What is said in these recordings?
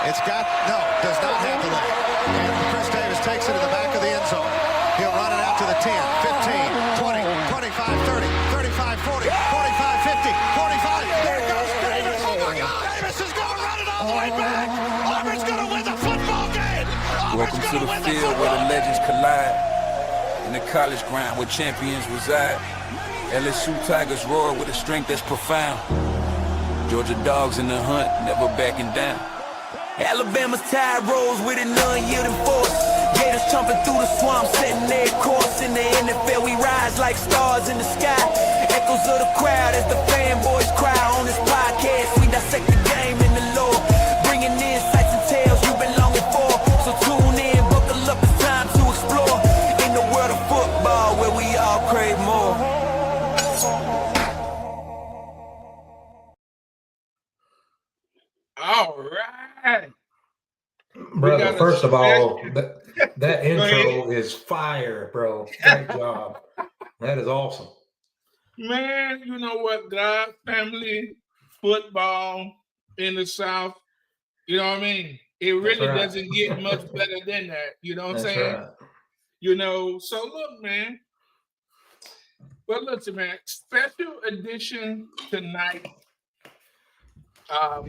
Does not have the leg. And Chris Davis takes it to the back of the end zone. He'll run it out to the 10, 15, 20, 25, 30, 35, 40, 45, 50, 45. There goes Davis. Oh, my God. Davis is going to run it all the way back. Auburn's going to win the football game. Welcome to the field where the legends collide. In the college grind where champions reside. LSU Tigers roar with a strength that's profound. Georgia dogs in the hunt, never backing down. Alabama's tide rolls with an unyielding force. Gators chomping through the swamp, setting their course. In the NFL, we rise like stars in the sky. Echoes of the crowd as the fanboys cry. On this podcast, we dissect the game and the lore, bringing insights and tales you've been longing for. So tune in, buckle up, it's time to explore. In the world of football, where we all crave more. All right. Brother, first of all, that intro is fire, bro. Great job. That is awesome. Man, you know what? God, family, football in the South, you know what I mean? It really doesn't get much better than that. You know what I'm saying? Right. You know, so look, man. Well, listen, man, special edition tonight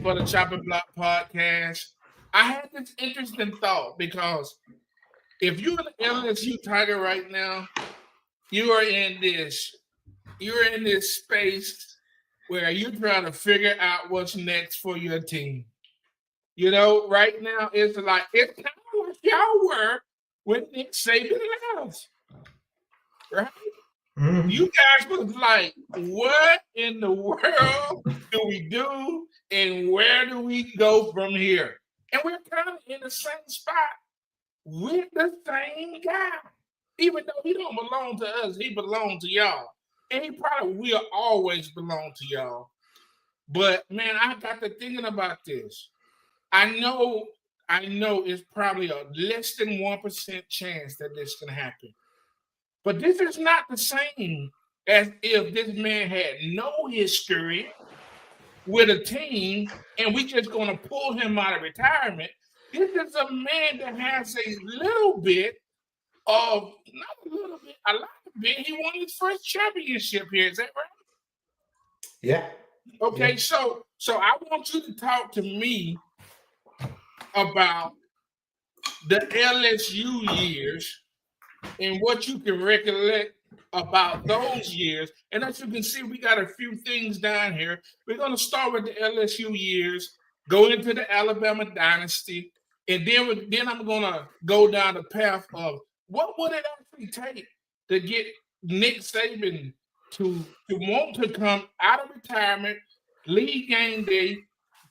for the Chopping Block podcast. I had this interesting thought because if you're an LSU Tiger right now, you're in this space where you're trying to figure out what's next for your team. You know, right now it's kind of like y'all were when Nick Saban left, right? Mm-hmm. You guys was like, what in the world do we do and where do we go from here? And we're kind of in the same spot with the same guy. Even though he don't belong to us, he belongs to y'all. And he probably will always belong to y'all. But, man, I got to thinking about this. I know it's probably a less than 1% chance that this can happen. But this is not the same as if this man had no history with a team and we just going to pull him out of retirement. This is a man that has a little bit of, not a little bit, a lot of bit. He won his first championship here. Is that right? Yeah. Okay, yeah. So I want you to talk to me about the LSU years and what you can recollect about those years. And as you can see, we got a few things down here. We're going to start with the LSU years, go into the Alabama dynasty, and then I'm going to go down the path of what would it actually take to get Nick Saban to want to come out of retirement, leave game day,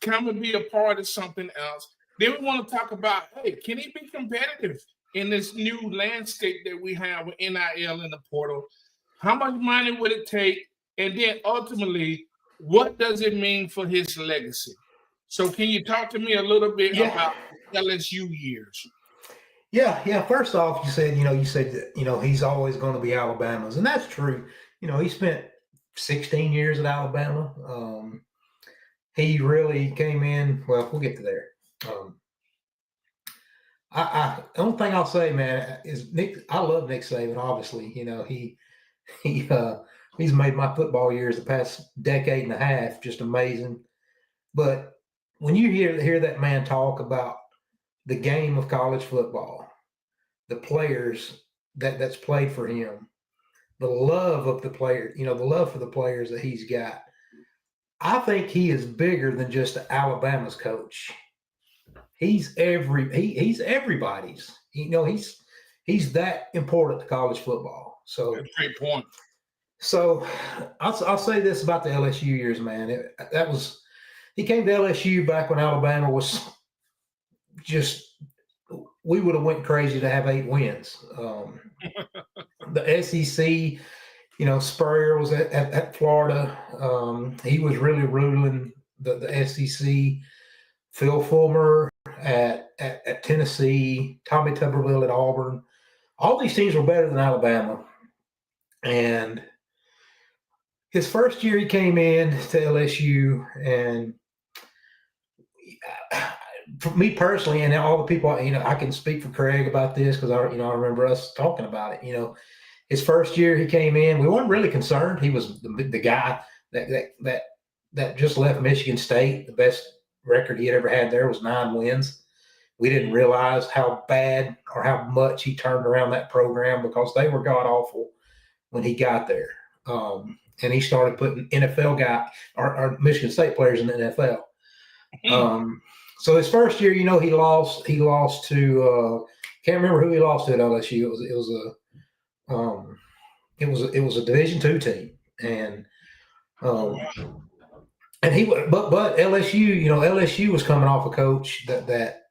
come and be a part of something else. Then we want to talk about, hey, can he be competitive in this new landscape that we have with NIL in the portal? How much money would it take? And then ultimately, what does it mean for his legacy? So can you talk to me a little bit about LSU years? Yeah. First off, you said that, he's always going to be Alabama's. And that's true. He spent 16 years at Alabama. He really came in, well, we'll get to there. The only thing I'll say, man, is I love Nick Saban. Obviously, he's made my football years the past decade and a half just amazing. But when you hear that man talk about the game of college football, the players that's played for him, the love of the player, the love for the players that he's got, I think he is bigger than just Alabama's coach. He's everybody's. He's that important to college football. So that's a great point. So I'll say this about the LSU years, man. He came to LSU back when Alabama was just, we would have went crazy to have 8 wins. The SEC, Spurrier was at Florida. He was really ruling the SEC. Phil Fulmer at Tennessee, Tommy Tuberville at Auburn. All these teams were better than Alabama. And his first year he came in to LSU, and for me personally, and all the people, I can speak for Craig about this because I remember us talking about it. His first year he came in, we weren't really concerned. He was the guy that just left Michigan State. The best record he had ever had there was 9 wins. We didn't realize how bad or how much he turned around that program because they were god awful when he got there. And he started putting NFL or Michigan State players in the NFL. So his first year, he lost to can't remember who he lost to at LSU. It was a Division II team, and but LSU, LSU was coming off a coach that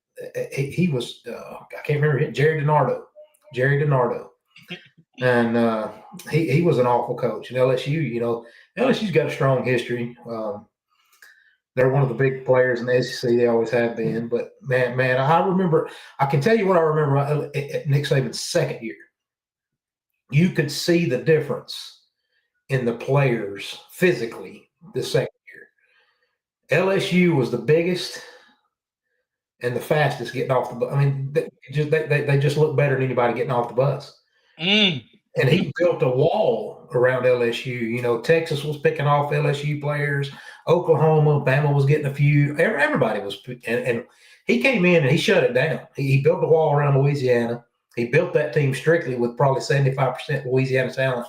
he was I can't remember, Jerry DiNardo, and he was an awful coach. And LSU's got a strong history. They're one of the big players in the SEC. They always have been. But man, I can tell you what I remember at Nick Saban's second year. You could see the difference in the players physically the second year. LSU was the biggest and the fastest getting off the bus. I mean, they just look better than anybody getting off the bus. And he built a wall around LSU. Texas was picking off LSU players. Oklahoma, Bama was getting a few. Everybody was, and he came in and he shut it down. He built a wall around Louisiana. He built that team strictly with probably 75% Louisiana talent,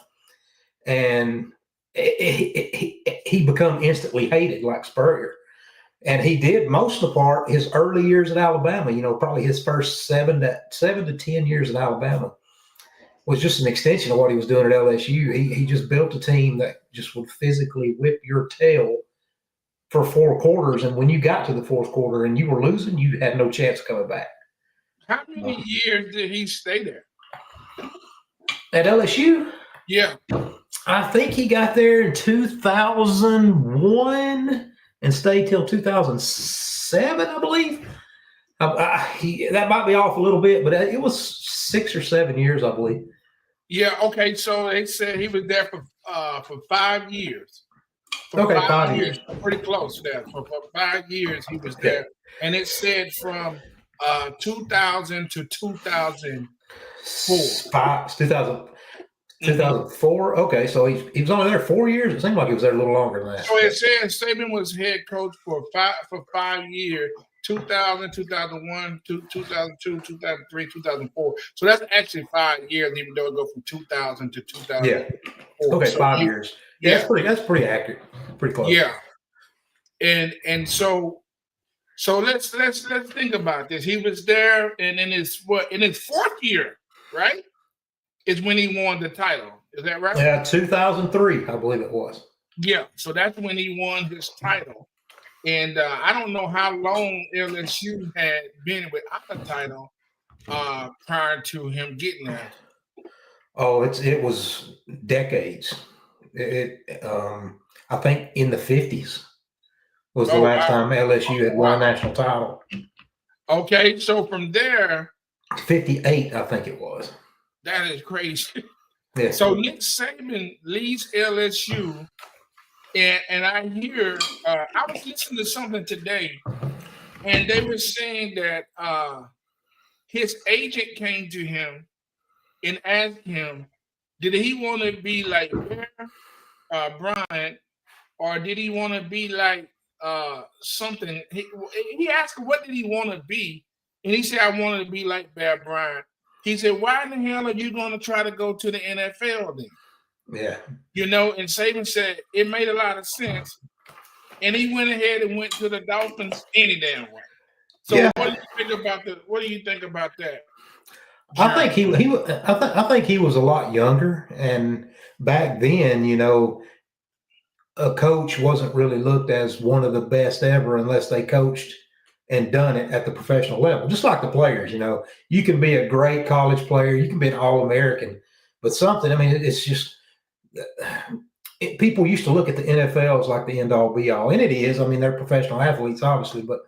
and he become instantly hated like Spurrier. And he did most of the part his early years at Alabama. Probably his first 7 to 10 years at Alabama was just an extension of what he was doing at LSU. He just built a team that just would physically whip your tail for 4 quarters. And when you got to the 4th quarter and you were losing, you had no chance of coming back. How many years did he stay there? At LSU? Yeah. I think he got there in 2001 and stayed till 2007, I believe. That might be off a little bit, but it was 6 or 7 years, I believe. Yeah. Okay. So they said he was there for 5 years. For 5 years. Pretty close there. For 5 years he was there, and it said from 2000 to 2004. 2004. Okay, so he was only there 4 years. It seemed like he was there a little longer than that. So it says Saban was head coach for 5 years. 2000, 2001, 2002, 2003, 2004. So that's actually 5 years, even though it goes from 2000 to 2004. Yeah. Okay, so 5 years. Yeah, that's pretty accurate. Pretty close. Yeah. And so let's think about this. He was there, and in his 4th year, right, is when he won the title. Is that right? Yeah, 2003, I believe it was. Yeah. So that's when he won his title. And I don't know how long LSU had been without a title prior to him getting that. Oh, it was decades. I think in the 50s was the last time LSU had won a national title. Okay, so from there, 58, I think it was. That is crazy. Yeah. So Nick Saban leads LSU. And I hear, I was listening to something today, and they were saying that his agent came to him and asked him, did he want to be like Bear Bryant, or did he want to be like something? He asked, what did he want to be? And he said, I wanted to be like Bear Bryant. He said, why in the hell are you going to try to go to the NFL then? Yeah. And Saban said it made a lot of sense. And he went ahead and went to the Dolphins any damn way. So what do you think about that? I think I think he was a lot younger, and back then, a coach wasn't really looked as one of the best ever unless they coached and done it at the professional level. Just like the players, you can be a great college player, you can be an All-American, but it's just people used to look at the NFL as like the end-all be-all, and it is. They're professional athletes, obviously, but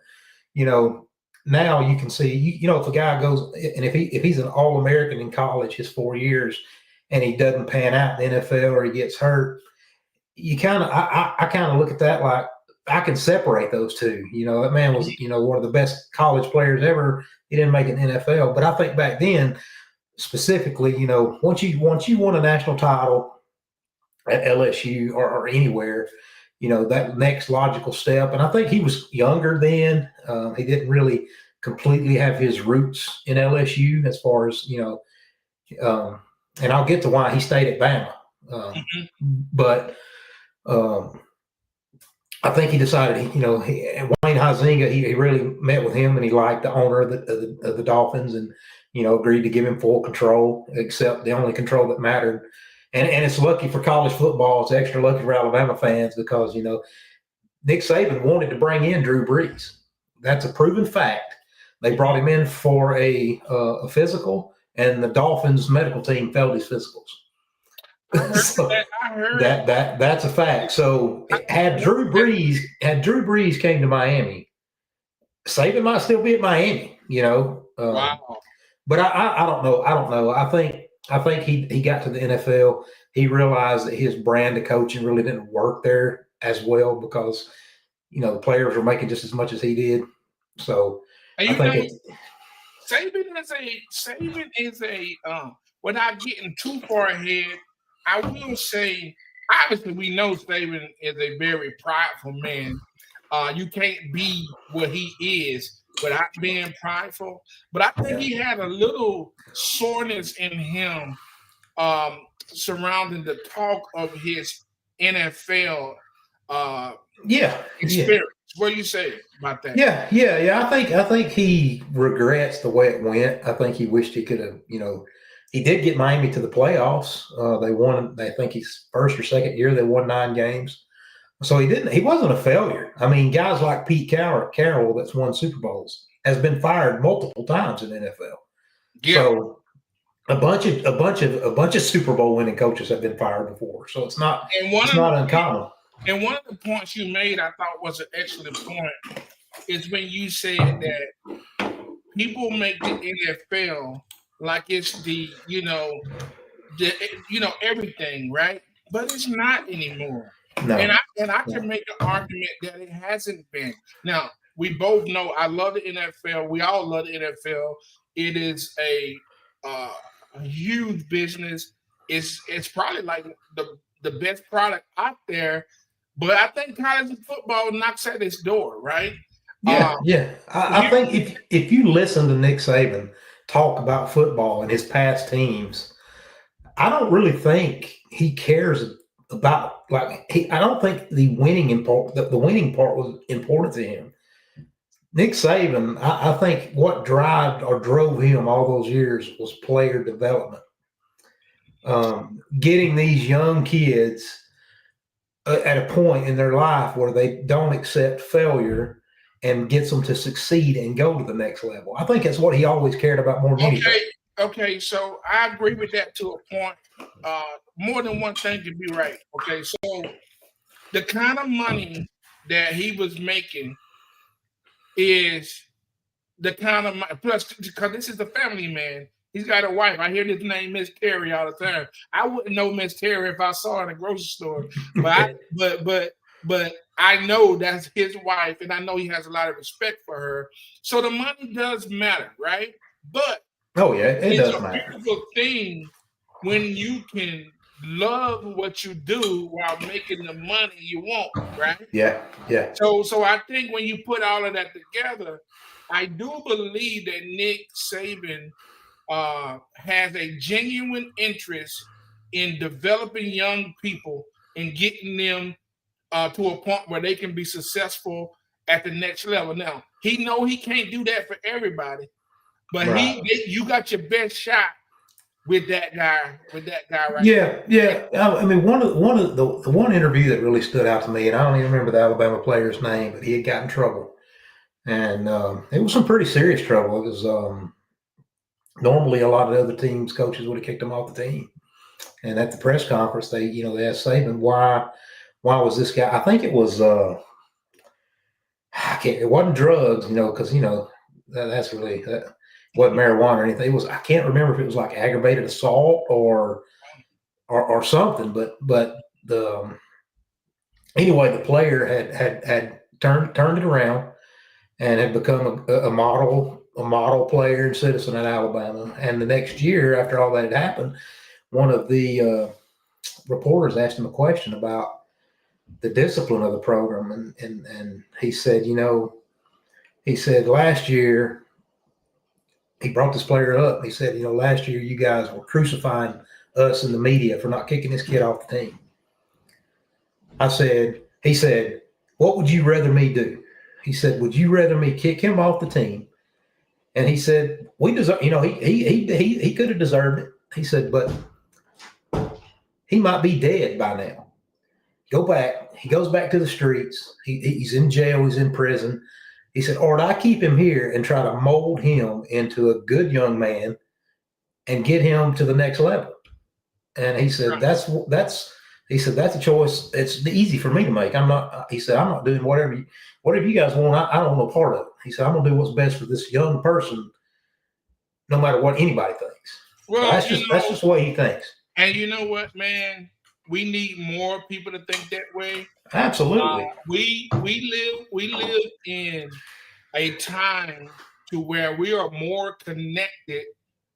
now you can see, if a guy goes and if he's an All-American in college his 4 years and he doesn't pan out in the NFL or he gets hurt, I kind of look at that like, I can separate those two. That man was, one of the best college players ever. He didn't make an NFL, but I think back then, specifically, once you won a national title at LSU or anywhere, that next logical step. And I think he was younger then. He didn't really completely have his roots in LSU as far as, and I'll get to why he stayed at Bama. But I think he decided, and Wayne Huizenga, he really met with him and he liked the owner of the Dolphins and, agreed to give him full control, except the only control that mattered. And it's lucky for college football. It's extra lucky for Alabama fans because, Nick Saban wanted to bring in Drew Brees. That's a proven fact. They brought him in for a physical, and the Dolphins medical team failed his physicals. I heard that's a fact. So had Drew Brees came to Miami, Saban might still be at Miami, wow. But I don't know. I think he got to the NFL. He realized that his brand of coaching really didn't work there as well because, the players were making just as much as he did. So I think Saban is a without getting too far ahead, I will say, obviously we know Saban is a very prideful man. You can't be what he is without being prideful. But I think he had a little soreness in him surrounding the talk of his NFL experience. What do you say about that? Yeah. I think he regrets the way it went. I think he wished he could have, he did get Miami to the playoffs. They won, I think his first or second year, they won 9 games. So he wasn't a failure. I mean, guys like Pete Carroll that's won Super Bowls has been fired multiple times in the NFL. Yeah. So a bunch of Super Bowl winning coaches have been fired before. So it's not uncommon. And one of the points you made, I thought was an excellent point, is when you said that people make the NFL like it's the everything, right? But it's not anymore. No. And I can make an argument that it hasn't been. Now, we both know I love the NFL. We all love the NFL. It is a huge business. It's probably like the best product out there. But I think college football knocks at its door, right? Yeah. I think if you listen to Nick Saban talk about football and his past teams, I don't really think he cares about I don't think the winning part was important to him. Nick Saban, I think what drove him all those years was player development. Getting these young kids at a point in their life where they don't accept failure and gets them to succeed and go to the next level. I think that's what he always cared about more than anything. Okay, so I agree with that to a point. More than one thing can be right. Okay, so the kind of money that he was making is the kind of money, plus because this is a family man. He's got a wife. I hear this name Miss Terry all the time. I wouldn't know Miss Terry if I saw her in a grocery store. But I know that's his wife, and I know he has a lot of respect for her. So the money does matter, right? But it does matter. It's a beautiful thing when you can love what you do while making the money you want, right? Yeah. So I think when you put all of that together, I do believe that Nick Saban has a genuine interest in developing young people and getting them to a point where they can be successful at the next level. Now, he can't do that for everybody, but right. You got your best shot with that guy right there. Yeah. I mean, one of the one interview that really stood out to me, and I don't even remember the Alabama player's name, but he had gotten in trouble, and it was some pretty serious trouble. It was normally a lot of the other teams' coaches would have kicked him off the team, and at the press conference, they asked Saban why was this guy? I think it was it wasn't drugs, because that's really that wasn't marijuana or anything. It was, I can't remember if it was like aggravated assault or something, but anyway, the player had turned it around and had become a model player and citizen at Alabama. And the next year, after all that had happened, one of the reporters asked him a question about the discipline of the program, and he said, he said last year, he brought this player up. He said, last year you guys were crucifying us in the media for not kicking this kid off the team. He said, what would you rather me do? He said, would you rather me kick him off the team? And he said, we deserve, he could have deserved it. He said, but he might be dead by now. Go back. He goes back to the streets. He's in jail. He's in prison. He said, or I keep him here and try to mold him into a good young man and get him to the next level. And he said, that's a choice. It's easy for me to make. I'm not doing whatever you guys want. I don't want no part of it. He said, I'm going to do what's best for this young person, no matter what anybody thinks. Well, so that's just the way he thinks. And you know what, man? We need more people to think that way. Absolutely. We live in a time to where we are more connected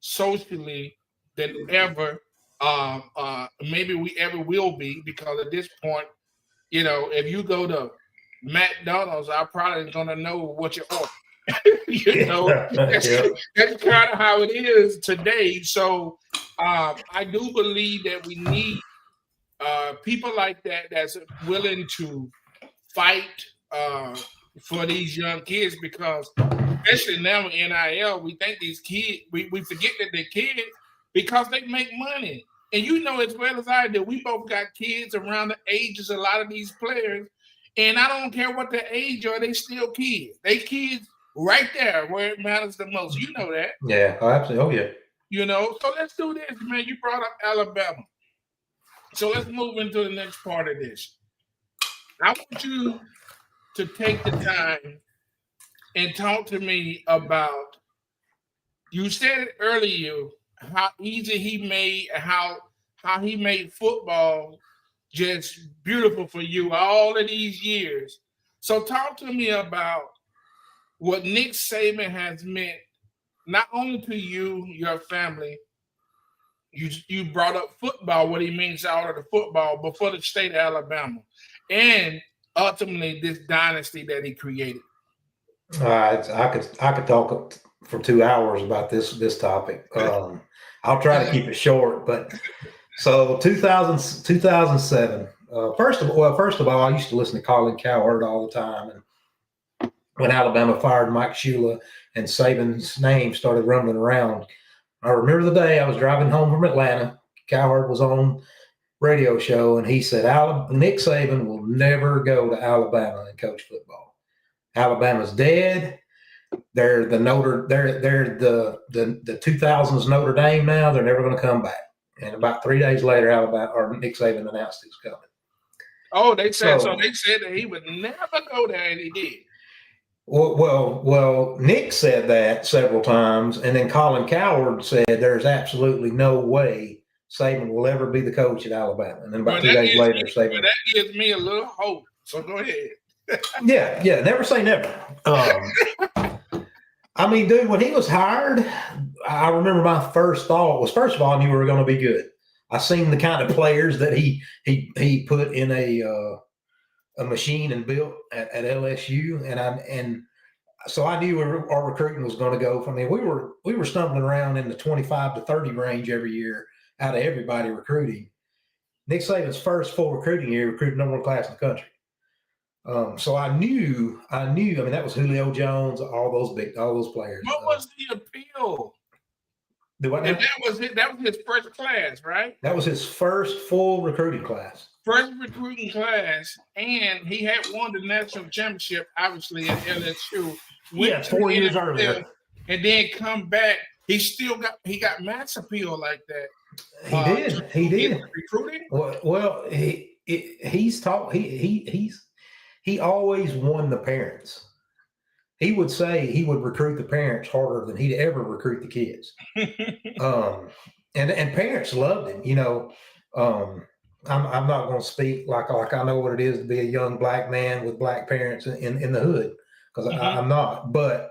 socially than ever. Maybe we ever will be, because at this point, if you go to McDonald's, I'm probably gonna know what you order. That's kind of how it is today. So I do believe that we need people like that that's willing to fight for these young kids, because especially now in NIL, we think these kids, we forget that they're kids because they make money. And as well as I do, we both got kids around the ages of a lot of these players, and I don't care what their age are, they still kids. They kids right there where it matters the most. You know that. Yeah, absolutely. Oh, yeah. So let's do this, man. You brought up Alabama. So let's move into the next part of this. I want you to take the time and talk to me about, you said it earlier, how easy he made, how he made football just beautiful for you all of these years. So talk to me about what Nick Saban has meant, not only to you, your family. You brought up football, what he means out of the football, but for the state of Alabama, and ultimately this dynasty that he created. I could talk for 2 hours about this topic. I'll try to keep it short, but so 2007. First of all, I used to listen to Colin Cowherd all the time, and when Alabama fired Mike Shula and Saban's name started rumbling around, I remember the day I was driving home from Atlanta. Cowherd was on radio show, and he said, Nick Saban will never go to Alabama and coach football. Alabama's dead. They're the 2000s Notre Dame now. They're never going to come back. And about 3 days later, Nick Saban announced he was coming. Oh, they said so. They said that he would never go there, and he did. Well, Nick said that several times, and then Colin Cowherd said there's absolutely no way Saban will ever be the coach at Alabama. And then about 2 days later, Saban. Well, that gives me a little hope. So go ahead. Yeah. Never say never. I mean, dude, when he was hired, I remember my first thought was, first of all, I knew we were going to be good. I seen the kind of players that he put in a machine and built at LSU, and so I knew our recruiting was going to go. I mean, we were stumbling around in the 25 to 30 range every year out of everybody recruiting. Nick Saban's first full recruiting year, recruited number one class in the country. So I knew. I mean, that was Julio Jones, all those players. What was the appeal? That was his first class, right? That was his first full recruiting class. First recruiting class, and he had won the national championship, obviously at LSU. Yeah, 4 years earlier, and then come back. He got mass appeal like that. He did recruiting. Well, he always won the parents. He would say he would recruit the parents harder than he'd ever recruit the kids. And parents loved him. I'm not going to speak like I know what it is to be a young black man with black parents in the hood, because I'm not. But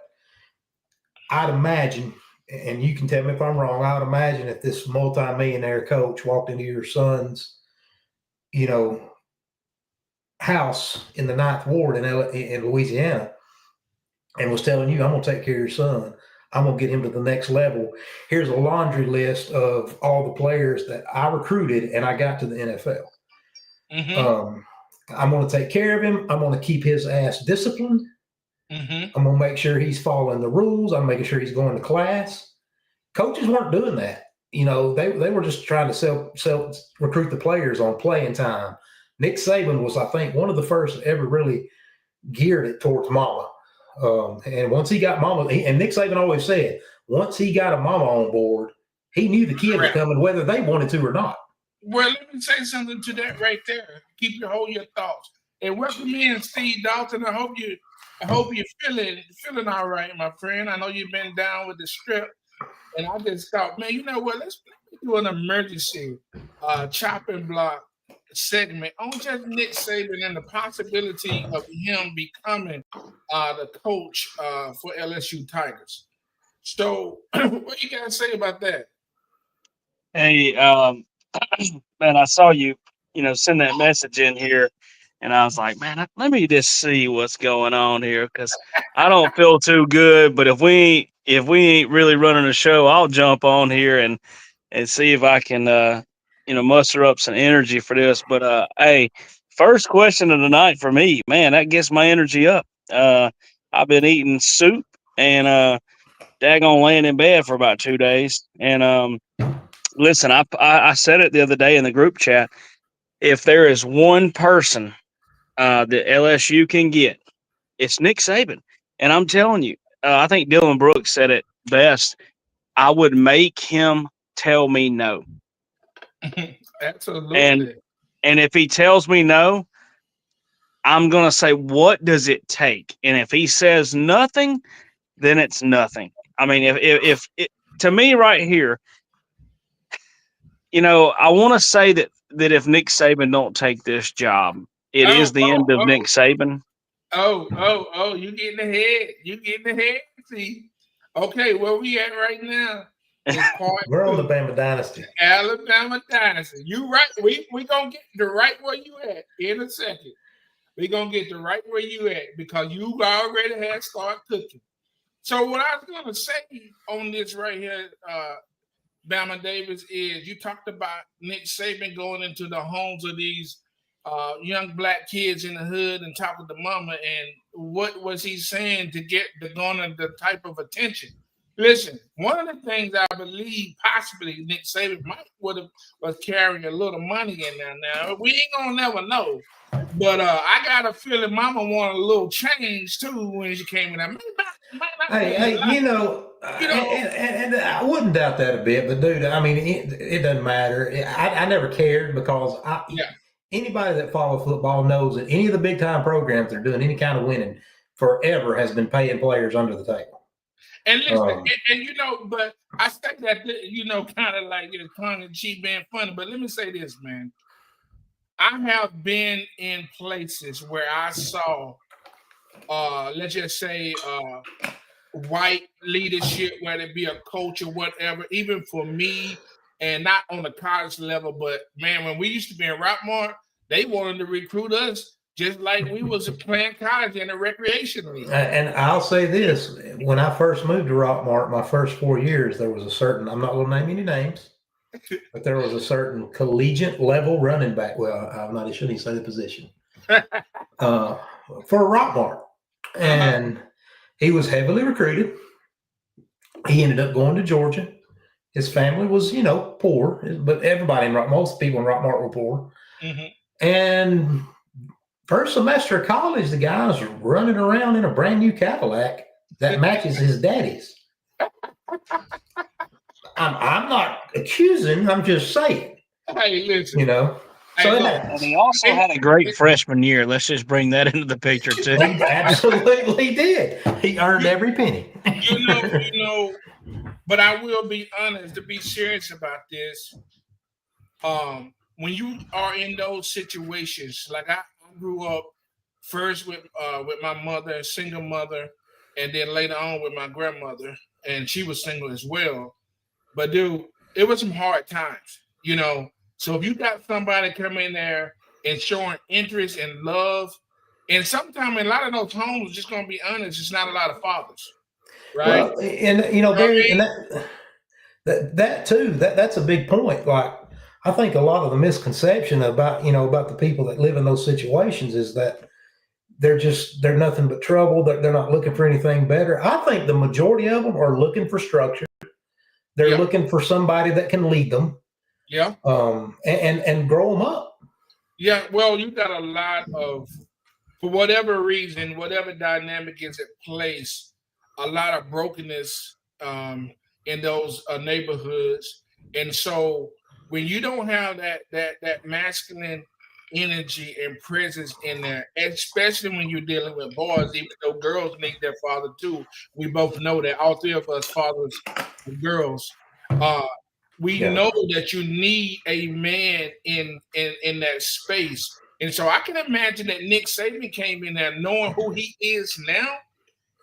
I'd imagine, and you can tell me if I'm wrong, I would imagine if this multi-millionaire coach walked into your son's, house in the Ninth Ward in Louisiana and was telling you, I'm going to take care of your son. I'm going to get him to the next level. Here's a laundry list of all the players that I recruited and I got to the NFL. I'm going to take care of him. I'm going to keep his ass disciplined. I'm going to make sure he's following the rules. I'm making sure he's going to class. Coaches weren't doing that. They were just trying to recruit the players on playing time. Nick Saban was, I think, one of the first that ever really geared it towards mama. And once he got mama, and Nick Saban always said, once he got a mama on board, he knew the kid was coming, whether they wanted to or not. Well, let me say something to that right there. Hold your thoughts. And welcome in, Steve Dalton. I hope you're feeling all right, my friend. I know you've been down with the strip, and I just thought, man, you know what? Let's do an emergency chopping block segment on just Nick Saban and the possibility of him becoming the coach for LSU Tigers. So, what you got to say about that? Hey, man, I saw you, send that message in here, and I was like, man, let me just see what's going on here, because I don't feel too good. But if we ain't really running a show, I'll jump on here and see if I can, muster up some energy for this. But hey, first question of the night for me, man, that gets my energy up. I've been eating soup and daggone laying in bed for about 2 days, and listen, I said it the other day in the group chat. If there is one person that LSU can get, it's Nick Saban. And I'm telling you, I think Dylan Brooks said it best. I would make him tell me no. Absolutely. And if he tells me no, I'm going to say, what does it take? And if he says nothing, then it's nothing. I mean, if to me right here, I want to say that if Nick Saban don't take this job, it is the end of Nick Saban. You getting ahead. You getting ahead. See, okay, where we at right now? We're on the Bama Dynasty. Alabama Dynasty. You right. We gonna get the right where you at in a second. We gonna get the right where you at because you already had started cooking. So what I was gonna say on this right here, Bama Davis, is you talked about Nick Saban going into the homes of these young black kids in the hood and talking to mama, and what was he saying to get the type of attention? Listen, one of the things I believe possibly Nick Saban was carrying a little money in there. Now we ain't gonna never know, but I got a feeling mama wanted a little change too when she came in there. Hey, and I wouldn't doubt that a bit, but dude, I mean, it doesn't matter. I never cared because anybody that follows football knows that any of the big time programs that are doing any kind of winning forever has been paying players under the table. And listen, but I say that, kind of like tongue in cheek, being funny. But let me say this, man. I have been in places where I saw, let's just say, white leadership, whether it be a coach or whatever, even for me, and not on the college level, but man, when we used to be in Rockmart, they wanted to recruit us just like we was playing college in a recreation league. And I'll say this, when I first moved to Rockmart, my first 4 years, there was a certain, I'm not going to name any names, but there was a certain collegiate level running back. Well, I shouldn't even say the position for Rockmart. And he was heavily recruited. He ended up going to Georgia. His family was, poor, but everybody most people in Rockmart were poor. Mm-hmm. And first semester of college, the guy's running around in a brand new Cadillac that matches his daddy's. I'm not accusing. I'm just saying. Hey, listen. And he also had a great freshman year. Let's just bring that into the picture too. He absolutely did. He earned every penny. But I will be honest, to be serious about this. when you are in those situations, like I grew up first with my mother, a single mother, and then later on with my grandmother, and she was single as well. But dude, it was some hard times, you know. So if you got somebody come in there and showing interest and love, and sometimes in a lot of those homes, just gonna be honest, it's not a lot of fathers, right? Well, and You know what I Barry, mean? and that too, that's a big point. Like, I think a lot of the misconception about about the people that live in those situations is that they're nothing but trouble. They're not looking for anything better. I think the majority of them are looking for structure. They're Yeah, looking for somebody that can lead them, yeah, and grow them up. yeah. Well, you got a lot of, for whatever reason, whatever dynamic is at place, a lot of brokenness in those neighborhoods, and so when you don't have that masculine energy and presence in there, especially when you're dealing with boys, even though girls need their father too. We both know that all three of us fathers of girls. Uh, we Yeah, know that you need a man in that space, and so I can imagine that Nick Saban came in there knowing who he is now,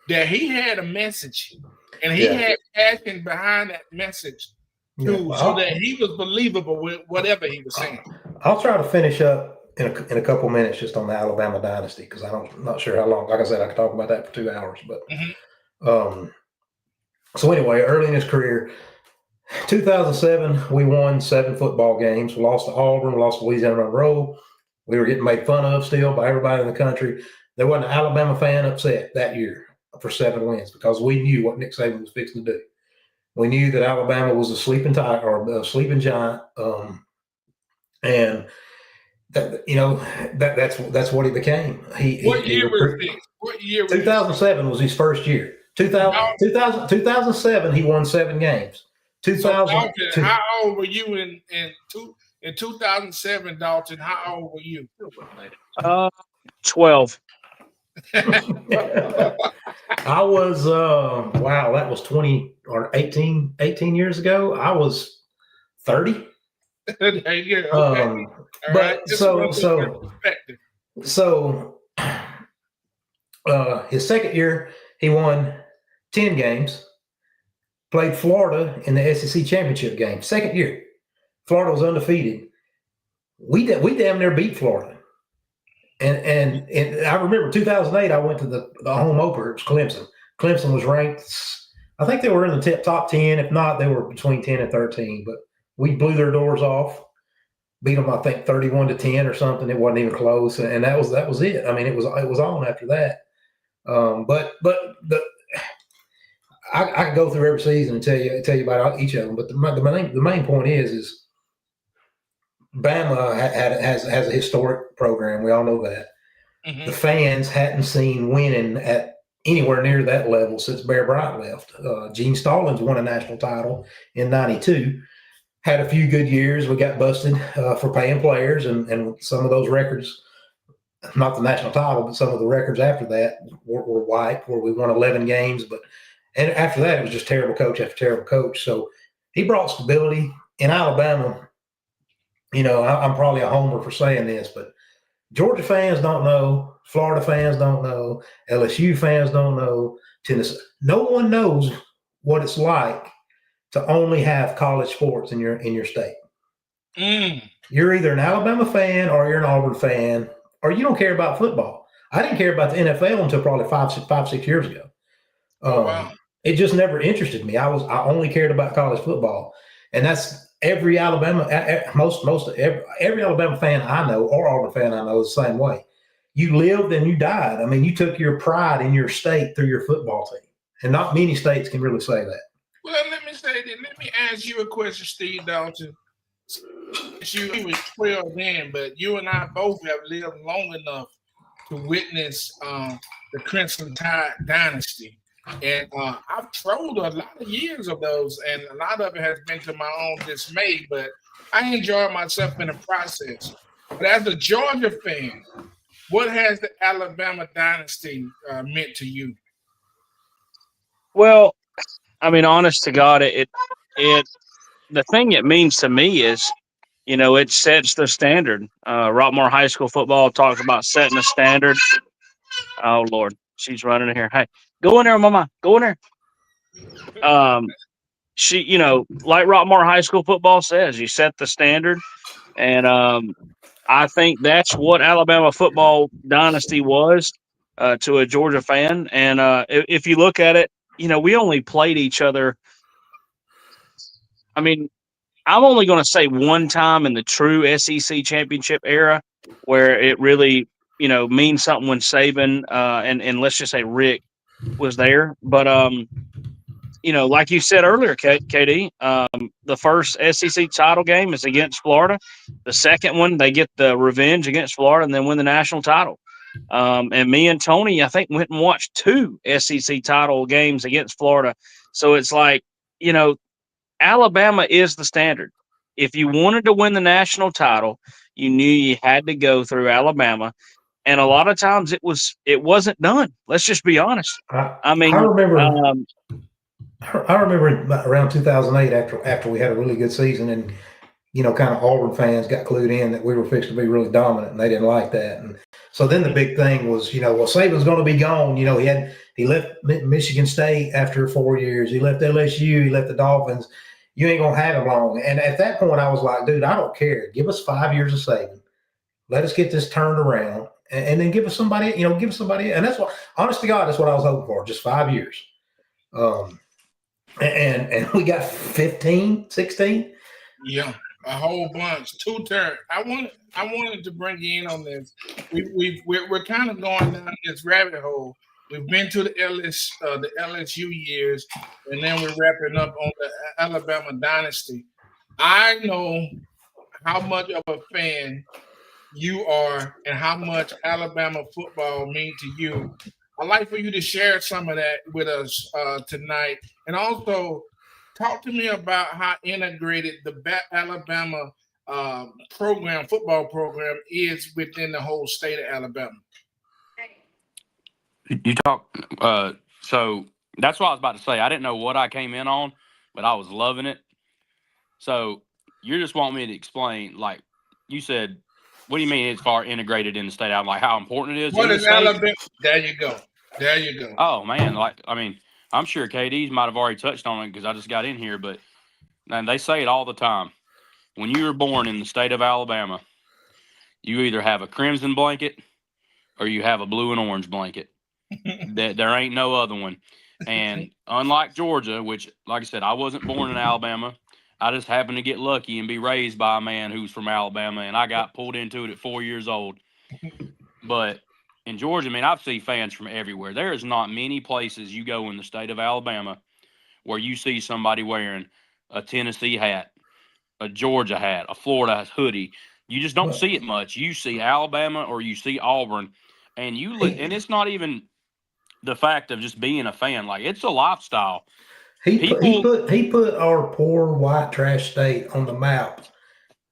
that he had a message and he yeah, had passion behind that message yeah. too, so that Well, he was believable with whatever he was saying. I'll try to finish up in a couple minutes just on the Alabama dynasty because I'm not sure how long. Like I said, I could talk about that for 2 hours. But Mhm. um, so anyway, early in his career, 2007, we won 7 football games. We lost to Auburn, we lost to Louisiana Monroe. We were getting made fun of still by everybody in the country. There wasn't an Alabama fan upset that year for 7 wins because we knew what Nick Saban was fixing to do. We knew that Alabama was a sleeping tiger or a sleeping giant, and that's what he became. What He year was this? What year were you saying? 2007 was his first year. 2007, he won 7 games. So Dalton, 2002, how old were you in 2007, Dalton? How old were you? 12. I was wow, that was 20 or 18 years ago. I was 30. There you go. Okay. Um, All right. but Just want so to put that in so perspective. so his second year, he won 10 games, played Florida in the SEC championship game. Second year, Florida was undefeated. We damn near beat Florida. And I remember 2008, I went to the home opener. It was Clemson. Clemson was ranked, I think they were in the top 10. If not, they were between 10 and 13. But we blew their doors off, beat them, I think 31-10 or something. It wasn't even close, and that was it. I mean, it was on after that. But I could go through every season and tell you about each of them. But the main point is Bama has a historic program. We all know that. The Mhm. fans hadn't seen winning at anywhere near that level since Bear Bryant left. Gene Stallings won a national title in '92. Had a few good years. We got busted for paying players, and some of those records, not the national title, but some of the records after that were wiped, where we won 11 games. And after that, it was just terrible coach after terrible coach. So he brought stability in Alabama. I'm probably a homer for saying this, but Georgia fans don't know, Florida fans don't know, LSU fans don't know, Tennessee. No one knows what it's like to only have college sports in your state. Mm. You're either an Alabama fan or you're an Auburn fan, or you don't care about football. I didn't care about the NFL until probably 6 years ago. Oh wow. It just never interested me. I only cared about college football, and that's every Alabama every Alabama fan I know or Auburn fan I know is the same way. You lived and you died. I mean, you took your pride in your state through your football team, and not many states can really say that. Well, let me say that. Let me ask you a question, Steve Dalton. You was 12 then, but you and I both have lived long enough to witness the Crimson Tide dynasty. And I've trolled a lot of years of those, and a lot of it has been to my own dismay, but I enjoy myself in the process. But as a Georgia fan, what has the Alabama dynasty meant to you? Well, I mean, honest to God, it the thing it means to me is it sets the standard. Rockmore High School football talks about setting a standard. Oh Lord, she's running in here. Hey, go in there, Mama. Go in there. Um, like Rockmore High School football says, you set the standard, and I think that's what Alabama football dynasty was to a Georgia fan. And if you look at it, we only played each other. I mean, I'm only going to say one time in the true SEC championship era where it really, means something when Saban and let's just say Rick was there. But like you said earlier, KD, the first SEC title game is against Florida. The second one, they get the revenge against Florida and then win the national title. And me and Tony, I think, went and watched 2 SEC title games against Florida. So it's like, Alabama is the standard. If you wanted to win the national title, you knew you had to go through Alabama. And a lot of times it wasn't done. Let's just be honest. I I mean, remember. I remember around 2008 after we had a really good season and kind of Auburn fans got clued in that we were fixed to be really dominant and they didn't like that. And so then the big thing was, well, Saban's going to be gone. He left Michigan State after 4 years. He left LSU. He left the Dolphins. You ain't going to have him long. And at that point, I was like, dude, I don't care. Give us 5 years of Saban. Let us get this turned around and then give us somebody. And that's what, honest to God, that's what I was hoping for. Just 5 years. And we got 15, 16. Yeah, a whole bunch. 2 terms. I wanted to bring you in on this. We're kind of going down this rabbit hole. We've been to the LSU years, and then we're wrapping up on the Alabama dynasty. I know how much of a fan you are and how much Alabama football means to you. I'd like for you to share some of that with us tonight. And also talk to me about how integrated the Alabama football program is within the whole state of Alabama. You talk, so that's what I was about to say. I didn't know what I came in on, but I was loving it. So you're just wanting me to explain, like you said, what do you mean as far integrated in the state? I'm like, how important it is. What in is the state? Alabama? There you go. There you go. Oh man, I'm sure KD's might have already touched on it because I just got in here, but man, they say it all the time. When you were born in the state of Alabama, you either have a crimson blanket or you have a blue and orange blanket. There ain't no other one. And unlike Georgia, which, like I said, I wasn't born in Alabama. I just happened to get lucky and be raised by a man who's from Alabama, and I got pulled into it at 4 years old. But in Georgia, I mean, I've seen fans from everywhere. There is not many places you go in the state of Alabama where you see somebody wearing a Tennessee hat, a Georgia hat, a Florida hoodie. You just don't see it much. You see Alabama or you see Auburn, and and it's not even the fact of just being a fan. Like, it's a lifestyle. He put our poor white trash state on the map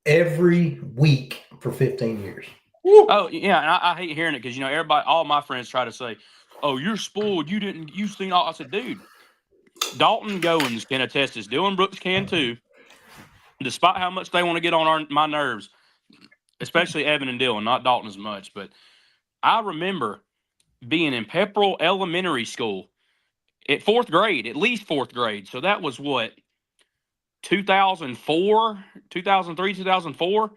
every week for 15 years. Oh yeah, and I hate hearing it because everybody, all my friends try to say, "Oh, you're spoiled. You've seen all." I said, "Dude, Dalton Goins can attest this. Dylan Brooks can too. Despite how much they want to get on my nerves, especially Evan and Dylan, not Dalton as much. But I remember being in Pepperell Elementary School at 4th grade, at least 4th grade. So that was what, 2004, 2003, 2004.